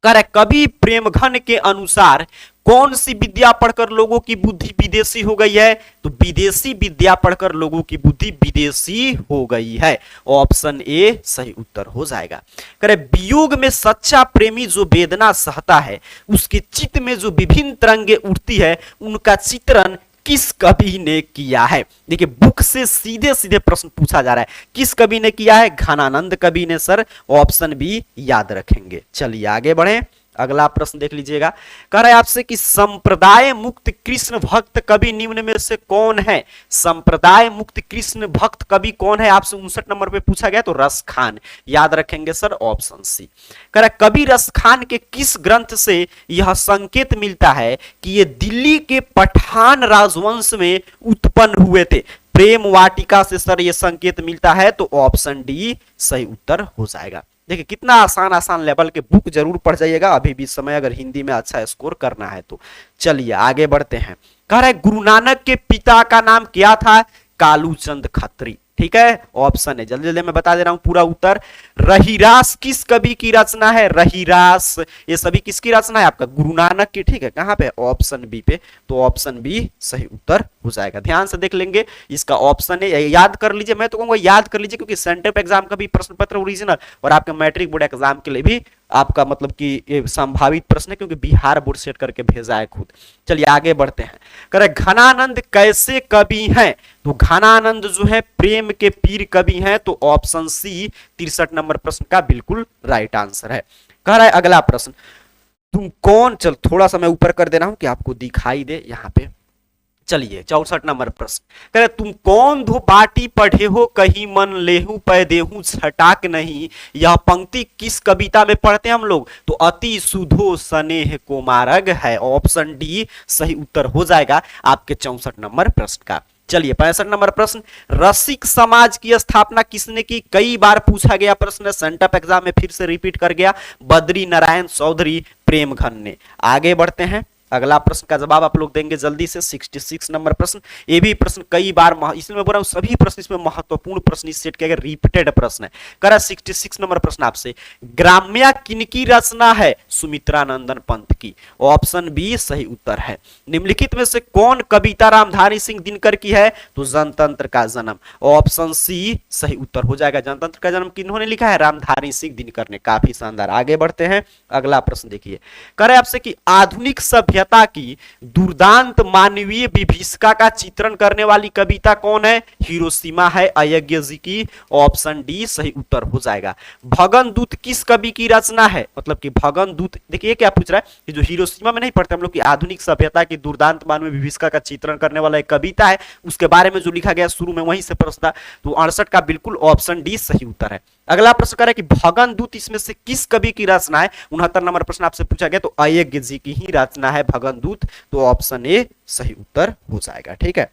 कर कवि प्रेमघन के अनुसार कौन सी विद्या पढ़कर लोगों की बुद्धि विदेशी हो गई है? तो विदेशी विद्या पढ़कर लोगों की बुद्धि विदेशी हो गई है। ऑप्शन ए सही उत्तर हो जाएगा। करे वियोग में सच्चा प्रेमी जो वेदना सहता है उसके चित्त में जो विभिन्न तरंगे उठती है उनका चित्रण किस कवि ने किया है? देखिए बुक से सीधे सीधे प्रश्न पूछा जा रहा है, किस कवि ने किया है? घनानंद कवि ने सर। ऑप्शन बी याद रखेंगे। चलिए आगे बढ़े। अगला प्रश्न देख लीजिएगा। कह रहा है आपसे कि संप्रदाय मुक्त कृष्ण भक्त कवि निम्न में से कौन है? संप्रदाय मुक्त कृष्ण भक्त कवि कौन है? आपसे 59 नंबर पे पूछा गया, तो रसखान। याद रखेंगे सर, ऑप्शन सी। कह रहा है कवि रसखान के किस ग्रंथ से यह संकेत मिलता है कि ये दिल्ली के पठान राजवंश में उत्पन्न हुए थे? प्रेम वाटिका से सर ये संकेत मिलता है। तो ऑप्शन डी सही उत्तर हो जाएगा। देखिए कितना आसान आसान लेवल के बुक जरूर पढ़ जाइएगा अभी भी समय, अगर हिंदी में अच्छा स्कोर करना है तो। चलिए आगे बढ़ते हैं। कह रहा है गुरु नानक के पिता का नाम क्या था? कालूचंद खत्री। ठीक है, ऑप्शन है, जल्दी जल्दी मैं बता दे रहा हूं पूरा उत्तर। रहीरास किस कवि की रचना है? रहीरास ये सभी किसकी रचना है? आपका गुरु नानक की। ठीक है, कहां पे? ऑप्शन बी पे। तो ऑप्शन बी सही उत्तर हो जाएगा। ध्यान से देख लेंगे, इसका ऑप्शन है, याद कर लीजिए। मैं तो कहूंगा याद कर लीजिए, क्योंकि सेंटर एग्जाम का भी प्रश्न पत्र ओरिजिनल और आपके मैट्रिक बोर्ड एग्जाम के लिए भी आपका मतलब कि ये संभावित प्रश्न है, क्योंकि बिहार बोर्ड सेट करके भेजा है खुद। चलिए आगे बढ़ते हैं। करे घनानंद कैसे कवि हैं? तो घनानंद जो है प्रेम के पीर कवि हैं। तो ऑप्शन सी 63 नंबर प्रश्न का बिल्कुल राइट आंसर है। कह रहा है अगला प्रश्न, तुम कौन, चल थोड़ा सा मैं ऊपर कर दे रहा हूं कि आपको दिखाई दे यहां पे। चलिए 64 नंबर प्रश्न। कह रहे तुम कौन धो बाटी पढ़े हो कहीं मन लेहू पै देहू छटाक नहीं? यह पंक्ति किस कविता में पढ़ते हैं हम लोग? तो अति सुधो स्नेह कोमारग है। ऑप्शन डी सही उत्तर हो जाएगा आपके 64 नंबर प्रश्न का। चलिए 65 नंबर प्रश्न, रसिक समाज की स्थापना किसने की? कई बार पूछा गया प्रश्न, सेंटअप एग्जाम में फिर से रिपीट कर गया। बद्री नारायण चौधरी प्रेमघन ने। आगे बढ़ते हैं। अगला प्रश्न का जवाब आप लोग देंगे जल्दी से। 66 नंबर प्रश्न, ये भी प्रश्न कई बार, इसलिए मैं बोल रहा हूं सभी प्रश्न इसमें महत्वपूर्ण प्रश्न इस सेट के अगर रिपीटेड प्रश्न है। करा 66 नंबर प्रश्न आपसे, ग्राम्या किनकी रचना है? सुमित्रानंदन पंत की। ऑप्शन बी सही उत्तर है। निम्नलिखित में से कौन कविता रामधारी सिंह दिनकर की है? तो जनतंत्र का जन्म। ऑप्शन सी सही उत्तर हो जाएगा। जनतंत्र का जन्म किन्होंने लिखा है? रामधारी सिंह दिनकर ने। काफी शानदार। आगे बढ़ते हैं, अगला प्रश्न देखिए, करे आपसे कि आधुनिक सभ्यता की दुर्दांत मानवीय विभीषिका का चित्रण करने वाली कविता कौन है? हिरोशिमा है अयज्ञ जी की। ऑप्शन डी सही उत्तर हो जाएगा। भगन दूत किस कवि की रचना है? मतलब कि भगन दूत, देखिए क्या पूछ रहा है कि जो हिरोशिमा में नहीं पढ़ते हम लोग की आधुनिक सभ्यता की दुर्दांत मानवीय विभीषिका का चित्रण करने वाला एक कविता है, उसके बारे में जो लिखा गया शुरू में वहीं से प्रश्न था। तो 68 का बिल्कुल ऑप्शन डी सही उत्तर है। अगला प्रश्न करें कि भगन दूत इसमें से किस कवि की रचना है? 69 नंबर प्रश्न आपसे पूछा गया, तो अयज्ञ जी की ही रचना है भगन दूत। तो ऑप्शन ए सही उत्तर हो जाएगा। ठीक है,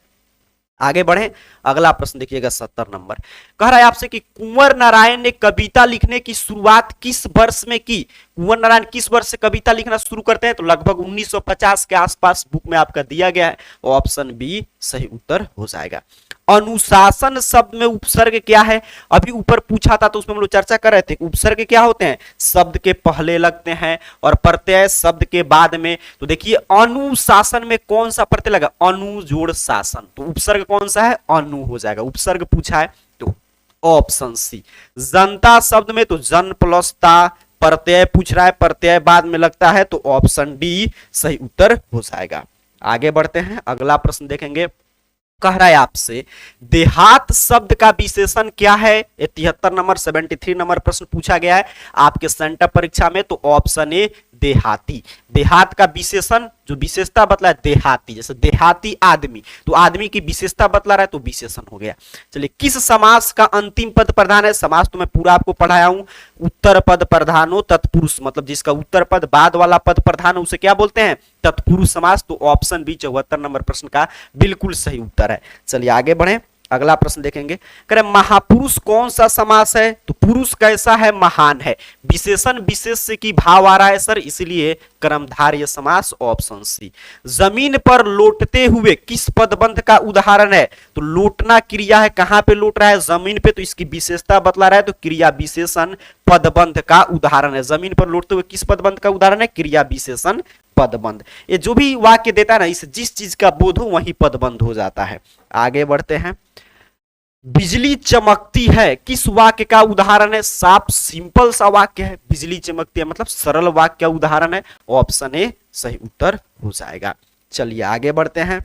आगे बढ़े, अगला प्रश्न देखिएगा 70 नंबर। कह रहा है आपसे कि कुंवर नारायण ने कविता लिखने की शुरुआत किस वर्ष में की? कुंवर नारायण किस वर्ष से कविता लिखना शुरू करते हैं? तो लगभग 1950 के आसपास बुक में आपका दिया गया है। ऑप्शन बी सही उत्तर हो जाएगा। अनुशासन शब्द में उपसर्ग क्या है? अभी ऊपर पूछा था तो उसमें हम लोग चर्चा कर रहे थे। उपसर्ग क्या होते हैं? शब्द के पहले लगते हैं और प्रत्यय शब्द के बाद में। तो देखिए अनुशासन में कौन सा प्रत्यय लगा? अनु जोड़ शासन। तो उपसर्ग कौन सा है? अनु हो जाएगा। उपसर्ग पूछा है तो ऑप्शन सी। जनता शब्द में तो जन प्लस ता, प्रत्यय पूछ रहा है, प्रत्यय बाद में लगता है, तो ऑप्शन डी सही उत्तर हो जाएगा। आगे बढ़ते हैं, अगला प्रश्न देखेंगे। कह रहा है आपसे देहात शब्द का विशेषण क्या है? 73 नंबर 73 नंबर प्रश्न पूछा गया है आपके सेंटर परीक्षा में। तो ऑप्शन ए देहाती। देहात का विशेषण जो विशेषता बतला है देहाती, जैसे देहाती आदमी, तो आदमी की विशेषता बतला रहा है तो विशेषण हो गया। चलिए, किस समास का अंतिम पद प्रधान है? समास तो मैं पूरा आपको पढ़ाया हूं। उत्तर पद प्रधानो तत्पुरुष, मतलब जिसका उत्तर पद बाद वाला पद प्रधान है उसे क्या बोलते हैं? तत्पुरुष समास। तो ऑप्शन बी 74 नंबर प्रश्न का बिल्कुल सही उत्तर है। चलिए आगे बढ़े, अगला प्रश्न देखेंगे। कह रहे महापुरुष कौन सा समास है? तो पुरुष कैसा है? महान है। विशेषण विशेष से की भाव आ रहा है सर, इसलिए कर्मधारय समास। Option C. जमीन पर लौटते हुए किस पदबंध का उदाहरण है? तो लौटना क्रिया है, कहां पे लौट रहा है? जमीन पे, तो इसकी विशेषता बतला रहा है, तो क्रिया विशेषण पदबंध का उदाहरण है। जमीन पर लौटते हुए किस पदबंध का उदाहरण है? क्रिया विशेषण पदबंध। ये जो भी वाक्य देता है ना, इसे जिस चीज का बोध हो वही पदबंध हो जाता है। आगे बढ़ते हैं, बिजली चमकती है किस वाक्य का उदाहरण है? साफ सिंपल सा वाक्य है, बिजली चमकती है, मतलब सरल वाक्य का उदाहरण है। ऑप्शन ए सही उत्तर हो जाएगा। चलिए आगे बढ़ते हैं।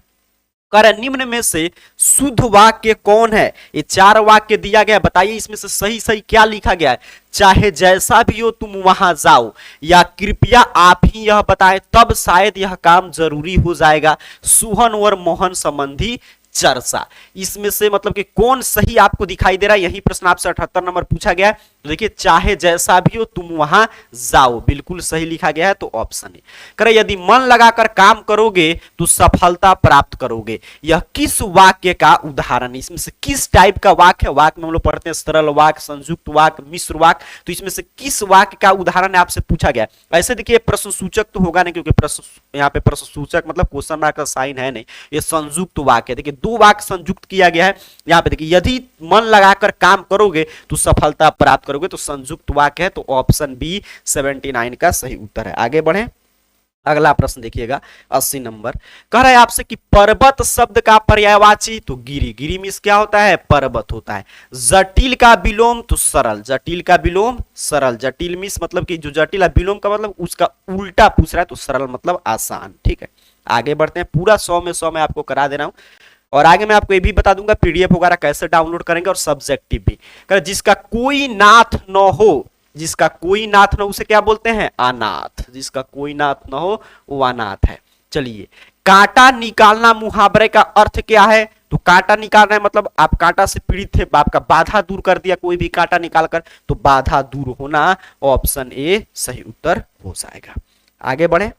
कर निम्न में से शुद्ध वाक्य कौन है? ये 4 वाक्य दिया गया, बताइए इसमें से सही सही क्या लिखा गया है? चाहे जैसा भी हो तुम वहां जाओ, या कृपया आप ही यह बताएं तब शायद यह काम जरूरी हो जाएगा, सुहन और मोहन संबंधी चर्चा। इसमें से मतलब कि कौन सही आपको दिखाई दे रहा है? यही प्रश्न आपसे 78 नंबर पूछा गया है। तो देखिए, चाहे जैसा भी हो तुम वहां जाओ, बिल्कुल सही लिखा गया है, तो ऑप्शन है। करे यदि मन लगाकर काम करोगे तो सफलता प्राप्त करोगे, यह किस वाक्य का उदाहरण है? इसमें से किस टाइप का वाक्य है? वाक्य में हम लोग पढ़ते हैं सरल वाक्य, संयुक्त वाक्य, मिश्र वाक्य, तो इसमें से किस वाक्य का उदाहरण है आपसे पूछा गया? ऐसे देखिए प्रश्न सूचक तो होगा नहीं, क्योंकि प्रश्न यहाँ पे प्रश्न सूचक मतलब क्वेश्चन मार्क का साइन है नहीं, ये संयुक्त वाक्य। देखिए 2 वाक्य संयुक्त किया गया है यहाँ पे। देखिए यदि मन लगाकर काम करोगे तो सफलता प्राप्त करोगे, तो संयुक्त वाक्य है, तो ऑप्शन बी 79 का सही उत्तर है। आगे बढ़े, अगला प्रश्न देखिएगा 80 नंबर। कह रहा है आपसे कि पर्वत शब्द का पर्यायवाची, तो गिरी। गिरी मीन्स क्या होता है? पर्वत होता है। जटिल का विलोम, तो सरल। जटिल का विलोम सरल। जटिल मीन्स मतलब कि जो जटिल है, विलोम का मतलब उसका उल्टा पूछ रहा है, तो सरल मतलब आसान। ठीक है, आगे बढ़ते हैं। पूरा 100 में 100 में आपको करा दे रहा हूं, और आगे मैं आपको ये भी बता दूंगा पीडीएफ वगैरह कैसे डाउनलोड करेंगे, और सब्जेक्टिव भी। जिसका कोई नाथ न हो, जिसका कोई नाथ न हो उसे क्या बोलते हैं? अनाथ। जिसका कोई नाथ न हो वो अनाथ है। चलिए, कांटा निकालना मुहावरे का अर्थ क्या है? तो कांटा निकालना है मतलब आप कांटा से पीड़ित थे, आपका बाधा दूर कर दिया कोई भी कांटा निकालकर, तो बाधा दूर होना। ऑप्शन ए सही उत्तर हो जाएगा। आगे बढ़े,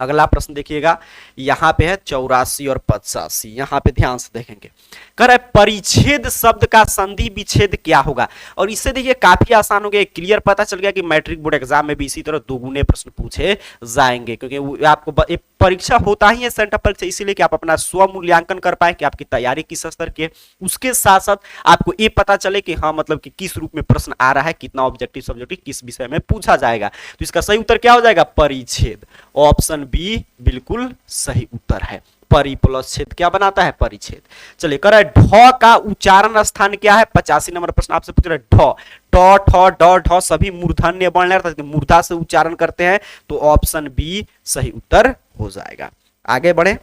अगला प्रश्न देखिएगा, यहाँ पे है 84 और 85, यहाँ पे ध्यान से देखेंगे। कह रहा है परिच्छेद शब्द का संधि विच्छेद क्या होगा। और इससे देखिए काफी आसान हो गया, क्लियर पता चल गया कि मैट्रिक बोर्ड एग्जाम में भी इसी तरह दोगुने प्रश्न पूछे जाएंगे, क्योंकि आपको एक परीक्षा होता ही है सेंटर परीक्षा, इसीलिए कि आप अपना स्व मूल्यांकन कर पाए कि आपकी तैयारी किस स्तर की है। उसके साथ साथ आपको ये पता चले कि हाँ मतलब कि किस रूप में प्रश्न आ रहा है, कितना ऑब्जेक्टिव सब्जेक्टिव किस विषय में पूछा जाएगा। तो इसका सही उत्तर क्या हो जाएगा, परिच्छेद। ऑप्शन बी बिल्कुल सही उत्तर है। परि प्लस छेद क्या बनाता है, परिच्छेद। चलिए कर रहा है ढ का उच्चारण स्थान क्या है, 85 नंबर प्रश्न आपसे पूछ रहा है। ढ ट ठ ड ढ सभी मूर्धन्य वर्ण है, मूर्धा से उच्चारण करते हैं, तो ऑप्शन बी सही उत्तर हो जाएगा। आगे बढ़े,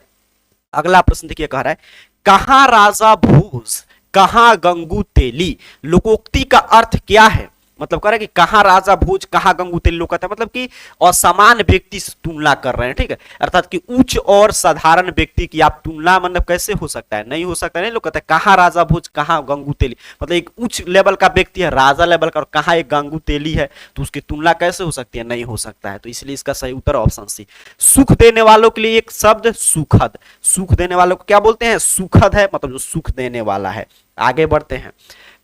अगला प्रश्न देखिए, कह रहा है कहां राजा भोज कहां गंगू तेली, लोकोक्ति का अर्थ क्या है। मतलब कह रहा है कि कहां राजा भोज कहां गंगू तेली, लोग कहते हैं मतलब कि असमान व्यक्ति से तुलना कर रहे हैं, ठीक है, अर्थात कि उच्च और साधारण व्यक्ति की आप तुलना मतलब कैसे हो सकता है, नहीं हो सकता। नहीं, लोग कहते हैं कहां राजा भोज कहां गंगू तेली, मतलब एक उच्च लेवल का व्यक्ति है राजा लेवल का और कहां एक गंगू तेली है, तो उसकी तुलना कैसे हो सकती है, नहीं हो सकता है। तो इसलिए इसका सही उत्तर ऑप्शन सी। सुख देने वालों के लिए एक शब्द सुखद, सुख देने वालों को क्या बोलते हैं, सुखद है, मतलब जो सुख देने वाला है। आगे बढ़ते हैं,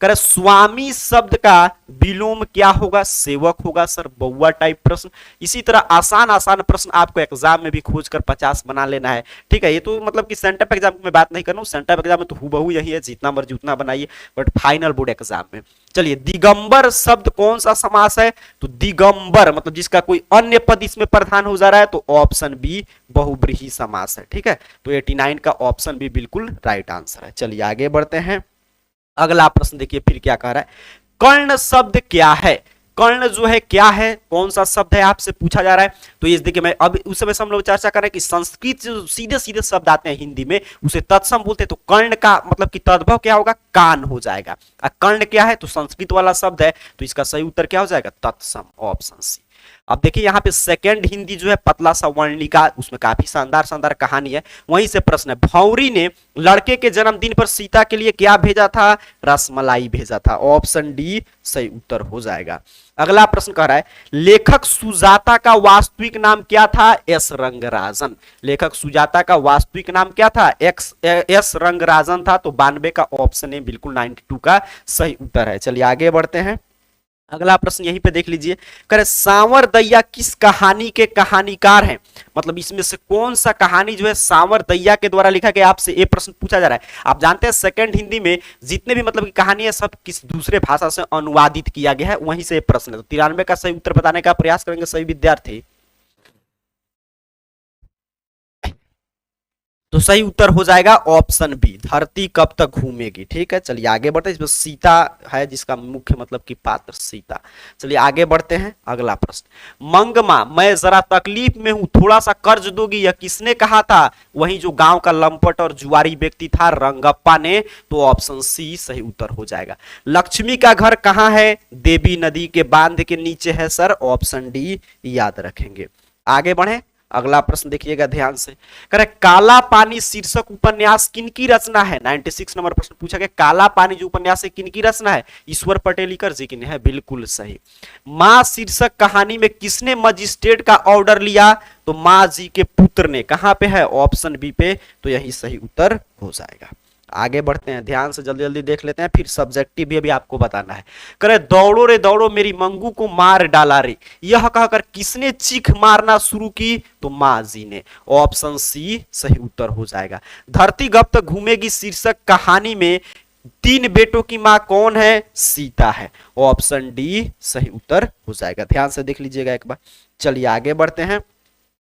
करे स्वामी शब्द का विलोम क्या होगा, सेवक होगा सर, बउआ टाइप प्रश्न। इसी तरह आसान आसान प्रश्न आपको एग्जाम में भी खोज कर 50 बना लेना है, ठीक है। ये तो मतलब कि सेंटर एग्जाम में बात नहीं कर रहा हूं, सेंटर एग्जाम में तो हूबहू यही है, जितना मर्जी उतना बनाइए, बट फाइनल बोर्ड एग्जाम में। चलिए दिगंबर शब्द कौन सा समास है, तो दिगंबर मतलब जिसका कोई अन्य पद इसमें प्रधान हो जा रहा है, तो ऑप्शन बी बहुब्रीहि समास है, ठीक है। तो 89 का ऑप्शन बी बिल्कुल राइट आंसर है। चलिए आगे बढ़ते हैं, अगला प्रश्न देखिए फिर क्या कह रहा है, कर्ण शब्द क्या है। कर्ण जो है क्या है, कौन सा शब्द है आपसे पूछा जा रहा है। तो ये देखिए मैं अब उस समय से हम लोग चर्चा कर रहे हैं कि संस्कृत जो सीधे सीधे शब्द आते हैं हिंदी में उसे तत्सम बोलते हैं, तो कर्ण का मतलब कि तद्भव क्या होगा, कान हो जाएगा। कर्ण क्या है, तो संस्कृत वाला शब्द है, तो इसका सही उत्तर क्या हो जाएगा, तत्सम, ऑप्शन सी। अब देखिए यहाँ पे सेकंड हिंदी जो है पतला सा वर्णिका, उसमें काफी शानदार शानदार कहानी है। वहीं से प्रश्न है, भौरी ने लड़के के जन्मदिन पर सीता के लिए क्या भेजा था, रसमलाई भेजा था, ऑप्शन डी सही उत्तर हो जाएगा। अगला प्रश्न कह रहा है लेखक सुजाता का वास्तविक नाम क्या था, एस रंगराजन। लेखक सुजाता का वास्तविक नाम क्या था, एस रंगराजन था, तो 92 का ऑप्शन है बिल्कुल 92 का सही उत्तर है। चलिए आगे बढ़ते हैं, अगला प्रश्न यहीं पे देख लीजिए, करे सांवर दैया किस कहानी के कहानीकार हैं। मतलब इसमें से कौन सा कहानी जो है सांवर दैया के द्वारा लिखा गया, आपसे ये प्रश्न पूछा जा रहा है। आप जानते हैं सेकंड हिंदी में जितने भी मतलब की कहानी है सब किस दूसरे भाषा से अनुवादित किया गया है, वहीं से प्रश्न है। तो 93 का सही उत्तर बताने का प्रयास करेंगे सभी विद्यार्थी। तो सही उत्तर हो जाएगा ऑप्शन बी, धरती कब तक घूमेगी, ठीक है। चलिए आगे बढ़ते हैं, इसमें सीता है जिसका मुख्य मतलब कि पात्र सीता। चलिए आगे बढ़ते हैं, अगला प्रश्न, मंगमा मैं जरा तकलीफ में हूं थोड़ा सा कर्ज दोगी, यह किसने कहा था, वही जो गांव का लंपट और जुआरी व्यक्ति था रंगप्पा ने, तो ऑप्शन सी सही उत्तर हो जाएगा। लक्ष्मी का घर कहां है, देवी नदी के बांध के नीचे है सर, ऑप्शन डी याद रखेंगे। आगे बढ़े, अगला प्रश्न देखिएगा ध्यान से, करे काला पानी शीर्षक उपन्यास किनकी रचना है। 96 नंबर प्रश्न पूछा गया, काला पानी जो उपन्यास है किनकी रचना है, ईश्वर पटेलीकर जी की है, बिल्कुल सही। मां शीर्षक कहानी में किसने मजिस्ट्रेट का ऑर्डर लिया, तो मां जी के पुत्र ने, कहां पे है, ऑप्शन बी पे, तो यही सही उत्तर हो जाएगा। आगे बढ़ते हैं, ध्यान से जल्दी जल्दी देख लेते हैं, फिर सब्जेक्टिव भी अभी आपको बताना है। करे दौड़ो रे दौड़ो मेरी मंगू को मार डाला रे, यह कहकर किसने चीख मारना शुरू की, तो मां जी ने, ऑप्शन सी सही उत्तर हो जाएगा। धरती कब तक घूमेगी शीर्षक कहानी में 3 बेटों की मां कौन है, सीता है, ऑप्शन डी सही उत्तर हो जाएगा। ध्यान से देख लीजिएगा एक बार। चलिए आगे बढ़ते हैं,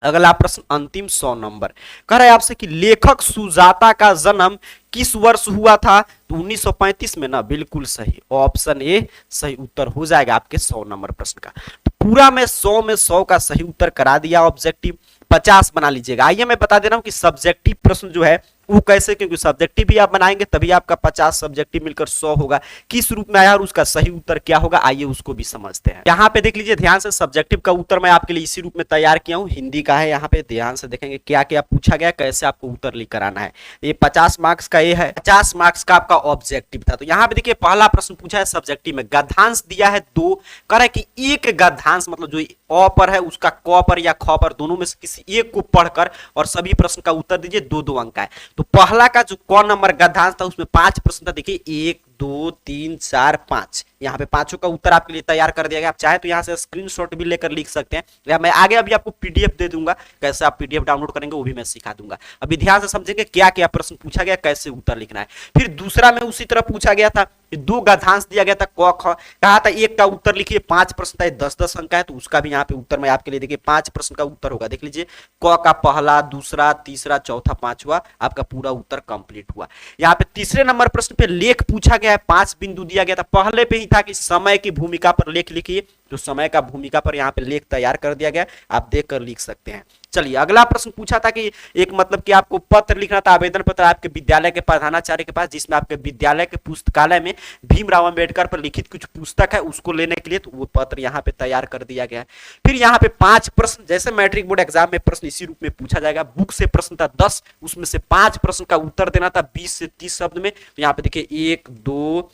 अगला प्रश्न अंतिम 100 नंबर, कह रहा है आपसे कि लेखक सुजाता का जन्म किस वर्ष हुआ था, तो 1935 में ना, बिल्कुल सही, ऑप्शन ए सही उत्तर हो जाएगा आपके 100 नंबर प्रश्न का। तो पूरा मैं 100 में 100 का सही उत्तर करा दिया, ऑब्जेक्टिव 50 बना लीजिएगा। आइए मैं बता दे रहा हूं कि सब्जेक्टिव प्रश्न जो है वो कैसे, क्योंकि सब्जेक्टिव भी आप बनाएंगे तभी आपका 50 सब्जेक्टिव मिलकर 100 होगा। किस रूप में आया और उसका सही उत्तर क्या होगा, आइए उसको भी समझते हैं। यहाँ पे देख लीजिए ध्यान से, सब्जेक्टिव का उत्तर मैं आपके लिए इसी रूप में तैयार किया हूँ, हिंदी का है। यहाँ पे ध्यान से देखेंगे क्या क्या पूछा गया, कैसे आपको उत्तर लिख कर आना है। ये 50 मार्क्स का ये है, 50 मार्क्स का आपका ऑब्जेक्टिव था। तो यहाँ पे देखिए पहला प्रश्न पूछा है सब्जेक्टिव में, गद्यांश दिया है 2, कह रहा है कि एक गद्यांश मतलब जो अ पर है उसका क पर या ख पर दोनों में से किसी एक को पढ़कर और सभी प्रश्न का उत्तर दीजिए। 2-2 अंक का है। तो पहला का जो क नंबर गद्यांश था उसमें 5 प्रश्न था। देखिए 1 2 3 4 5, यहाँ पे पांचों का उत्तर आपके लिए तैयार कर दिया गया। आप चाहे तो यहाँ से स्क्रीनशॉट भी लेकर लिख सकते हैं, या मैं आगे अभी आपको पीडीएफ दे दूंगा, कैसे आप पीडीएफ डाउनलोड करेंगे वो भी मैं सिखा दूंगा। अभी ध्यान से समझेंगे क्या क्या प्रश्न पूछा गया, कैसे उत्तर लिखना है। फिर दूसरा में उसी तरह पूछा गया था, 2 गद्यांश दिया गया था क ख, कहा था एक का उत्तर लिखिए, 5 प्रश्न था, 10-10 अंक का है। तो उसका भी यहाँ पे उत्तर मैं आपके लिए देखिए 5 प्रश्न का उत्तर होगा। देख लीजिए क का पहला, दूसरा, तीसरा, चौथा, पांचवा, आपका पूरा उत्तर कंप्लीट हुआ। यहाँ पे तीसरे नंबर प्रश्न पे लेख पूछा गया है, 5 बिंदु दिया गया था। पहले पे ही था कि समय की भूमिका पर लेख लिखिए, तो समय का भूमिका पर यहाँ पे लेख तैयार कर दिया गया, आप देख कर लिख सकते हैं। चलिए अगला प्रश्न पूछा था कि एक मतलब कि आपको पत्र लिखना था, आवेदन पत्र आपके विद्यालय के प्रधानाचार्य के पास, जिसमें आपके विद्यालय के पुस्तकालय में भीमराव अंबेडकर पर लिखित कुछ पुस्तक है उसको लेने के लिए, तो वो पत्र यहाँ पे तैयार कर दिया गया है। फिर यहाँ पे 5 प्रश्न, जैसे मैट्रिक बोर्ड एग्जाम में प्रश्न इसी रूप में पूछा जाएगा। बुक से प्रश्न था 10, उसमें से 5 प्रश्न का उत्तर देना था 20 से 30 शब्द में। तो यहाँ पे देखिए 1 2,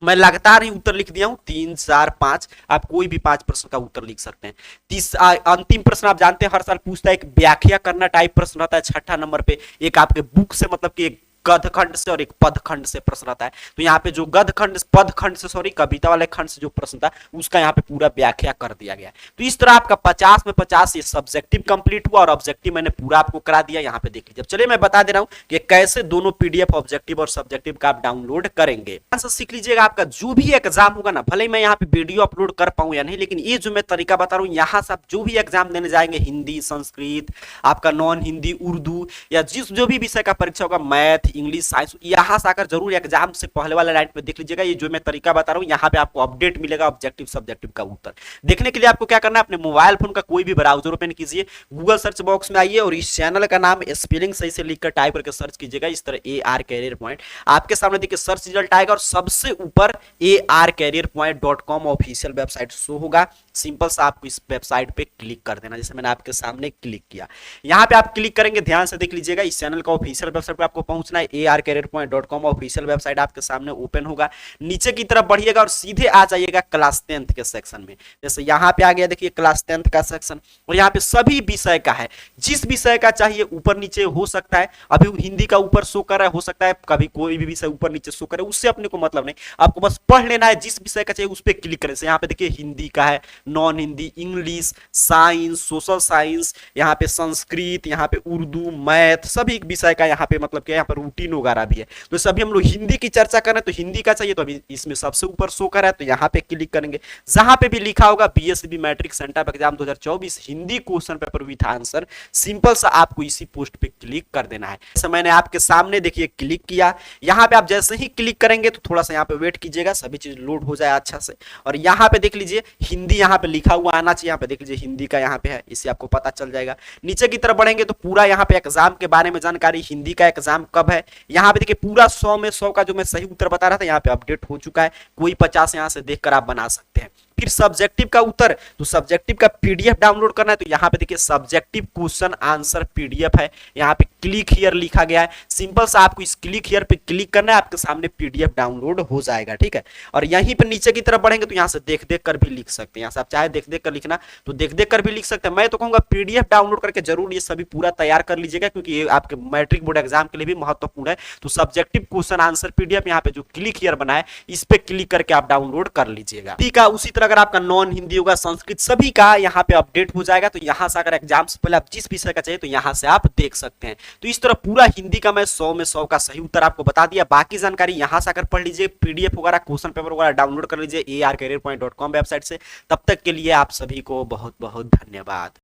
मैं लगातार ही उत्तर लिख दिया हूं, 3 4 5, आप कोई भी 5 प्रश्न का उत्तर लिख सकते हैं। अंतिम प्रश्न आप जानते हैं हर साल पूछता है, एक व्याख्या करना टाइप प्रश्न रहता है 6ठा नंबर पे। एक आपके बुक से मतलब कि एक गद्य खंड से और एक पद खंड से प्रश्न आता है। तो यहाँ पे जो गद्य खंड पद खंड से सॉरी कविता वाले खंड से जो प्रश्न था उसका यहाँ पे पूरा व्याख्या कर दिया गया। तो इस तरह आपका 50 में 50 ये सब्जेक्टिव कंप्लीट हुआ और ऑब्जेक्टिव मैंने पूरा आपको करा दिया। यहाँ पे देख लीजिए। चलिए मैं बता दे रहा हूँ कि कैसे दोनों पीडीएफ ऑब्जेक्टिव और सब्जेक्टिव का आप डाउनलोड करेंगे। सीख लीजिएगा, आपका जो भी एग्जाम होगा ना, भले मैं यहाँ पे वीडियो अपलोड कर पाऊं या नहीं, लेकिन ये जो मैं तरीका बता रहा हूँ, यहाँ से आप जो भी एग्जाम देने जाएंगे, हिंदी, संस्कृत, आपका नॉन हिंदी, उर्दू या जो भी विषय का परीक्षा होगा, मैथ, इंग्लिश, साइंस, यहाँ से आकर जरूर एग्जाम से पहले वाला लाइन पे देख लीजिएगा। ये जो मैं तरीका बता रहा हूँ यहाँ पे आपको अपडेट मिलेगा ऑब्जेक्टिव सब्जेक्टिव का उत्तर देखने के लिए। आपको क्या करना है, अपने मोबाइल फोन का कोई भी ब्राउजर ओपन कीजिए, गूगल सर्च बॉक्स में आइए और इस चैनल का नाम स्पेलिंग सही से लिखकर टाइप करके सर्च कीजिएगा। इस तरह AR कैरियर पॉइंट आपके सामने देखिए सर्च रिजल्ट आएगा और सबसे ऊपर arcareerpoint.com ऑफिशियल वेबसाइट शो होगा। सिंपल सा आपको इस वेबसाइट पे क्लिक कर देना, जैसे मैंने आपके सामने क्लिक किया। यहाँ पे आप क्लिक करेंगे, ध्यान से देख लीजिएगा, इस चैनल का ऑफिशियल वेबसाइट पे आपको पहुंचना है। arcareerpoint.com ऑफिशियल वेबसाइट आपके सामने ओपन होगा। नीचे की तरफ बढ़िएगा और सीधे आ जाइएगा क्लास 10th के सेक्शन में। जैसे यहाँ पे आ गया देखिए क्लास 10th का सेक्शन, और यहाँ पे सभी विषय का है, जिस विषय का चाहिए ऊपर नीचे हो सकता है। अभी हिंदी का ऊपर शो कर रहा है, हो सकता है कभी कोई भी विषय ऊपर नीचे शो करे, उससे अपने को मतलब नहीं, आपको बस पढ़ लेना है। जिस विषय का चाहिए उस पर क्लिक करें। यहाँ पे देखिए हिंदी का है, non Hindi, English, science, social science, यहाँ पे संस्कृत, यहाँ पे उर्दू, मैथ, सभी विषय का यहाँ पे मतलब कि यहाँ पर रूटीन वगैरह भी है। तो सभी हम लोग हिंदी की चर्चा करें तो हिंदी का चाहिए, तो अभी इसमें सबसे ऊपर शो कर रहा है, तो यहाँ पे क्लिक करेंगे। जहां पे भी लिखा होगा BSB matric centre exam 2024 Hindi question paper with answer, simple सा आपको इसी पोस्ट पे क्लिक कर देना है। जैसे मैंने आपके सामने देखिए क्लिक किया। यहाँ पे आप जैसे ही क्लिक करेंगे तो थोड़ा सा यहाँ पे वेट कीजिएगा, सभी चीज लोड हो जाए अच्छा से। और यहाँ पे देख लीजिए हिंदी यहाँ पे लिखा हुआ आना चाहिए, यहाँ पे देख लीजिए हिंदी का यहाँ पे है, इससे आपको पता चल जाएगा। नीचे की तरफ बढ़ेंगे तो पूरा यहाँ पे एग्जाम के बारे में जानकारी, हिंदी का एग्जाम कब है, यहाँ पे देखिए पूरा 100 में 100 का जो मैं सही उत्तर बता रहा था यहाँ पे अपडेट हो चुका है। कोई 50 यहाँ से देखकर आप बना सकते हैं। फिर सब्जेक्टिव का उत्तर, तो सब्जेक्टिव का पीडीएफ डाउनलोड करना है, तो यहाँ पे देखिए सब्जेक्टिव क्वेश्चन आंसर पीडीएफ है, यहाँ पे क्लिक हियर लिखा गया है। सिंपल सा आपको इस क्लिक हियर पे क्लिक करना है, आपके सामने पीडीएफ डाउनलोड हो जाएगा। ठीक है, और यहीं पे नीचे की तरफ बढ़ेंगे तो यहाँ से देख देख कर भी लिख सकते हैं। यहाँ से आप चाहे देख देख कर लिखना तो देख देख कर भी लिख सकते हैं। मैं तो कहूंगा पीडीएफ डाउनलोड करके जरूर ये सभी पूरा तैयार कर लीजिएगा, क्योंकि ये आपके मैट्रिक बोर्ड एग्जाम के लिए भी महत्वपूर्ण है। तो सब्जेक्टिव क्वेश्चन आंसर पीडीएफ यहाँ पे जो क्लिक हियर बना है, इस पे क्लिक करके आप डाउनलोड कर लीजिएगा। ठीक है, उसी तरह अगर आपका नॉन हिंदी होगा, संस्कृत, सभी का यहाँ पे अपडेट हो जाएगा। तो यहाँ से अगर एग्जाम से पहले आप जिस विषय का चाहिए तो यहाँ से आप देख सकते हैं। तो इस तरह पूरा हिंदी का मैं 100 में 100 का सही उत्तर आपको बता दिया। बाकी जानकारी यहाँ से आकर पढ़ लीजिए, पीडीएफ वगैरह क्वेश्चन पेपर वगैरह डाउनलोड कर लीजिए arcareerpoint.com वेबसाइट से। तब तक के लिए आप सभी को बहुत बहुत धन्यवाद।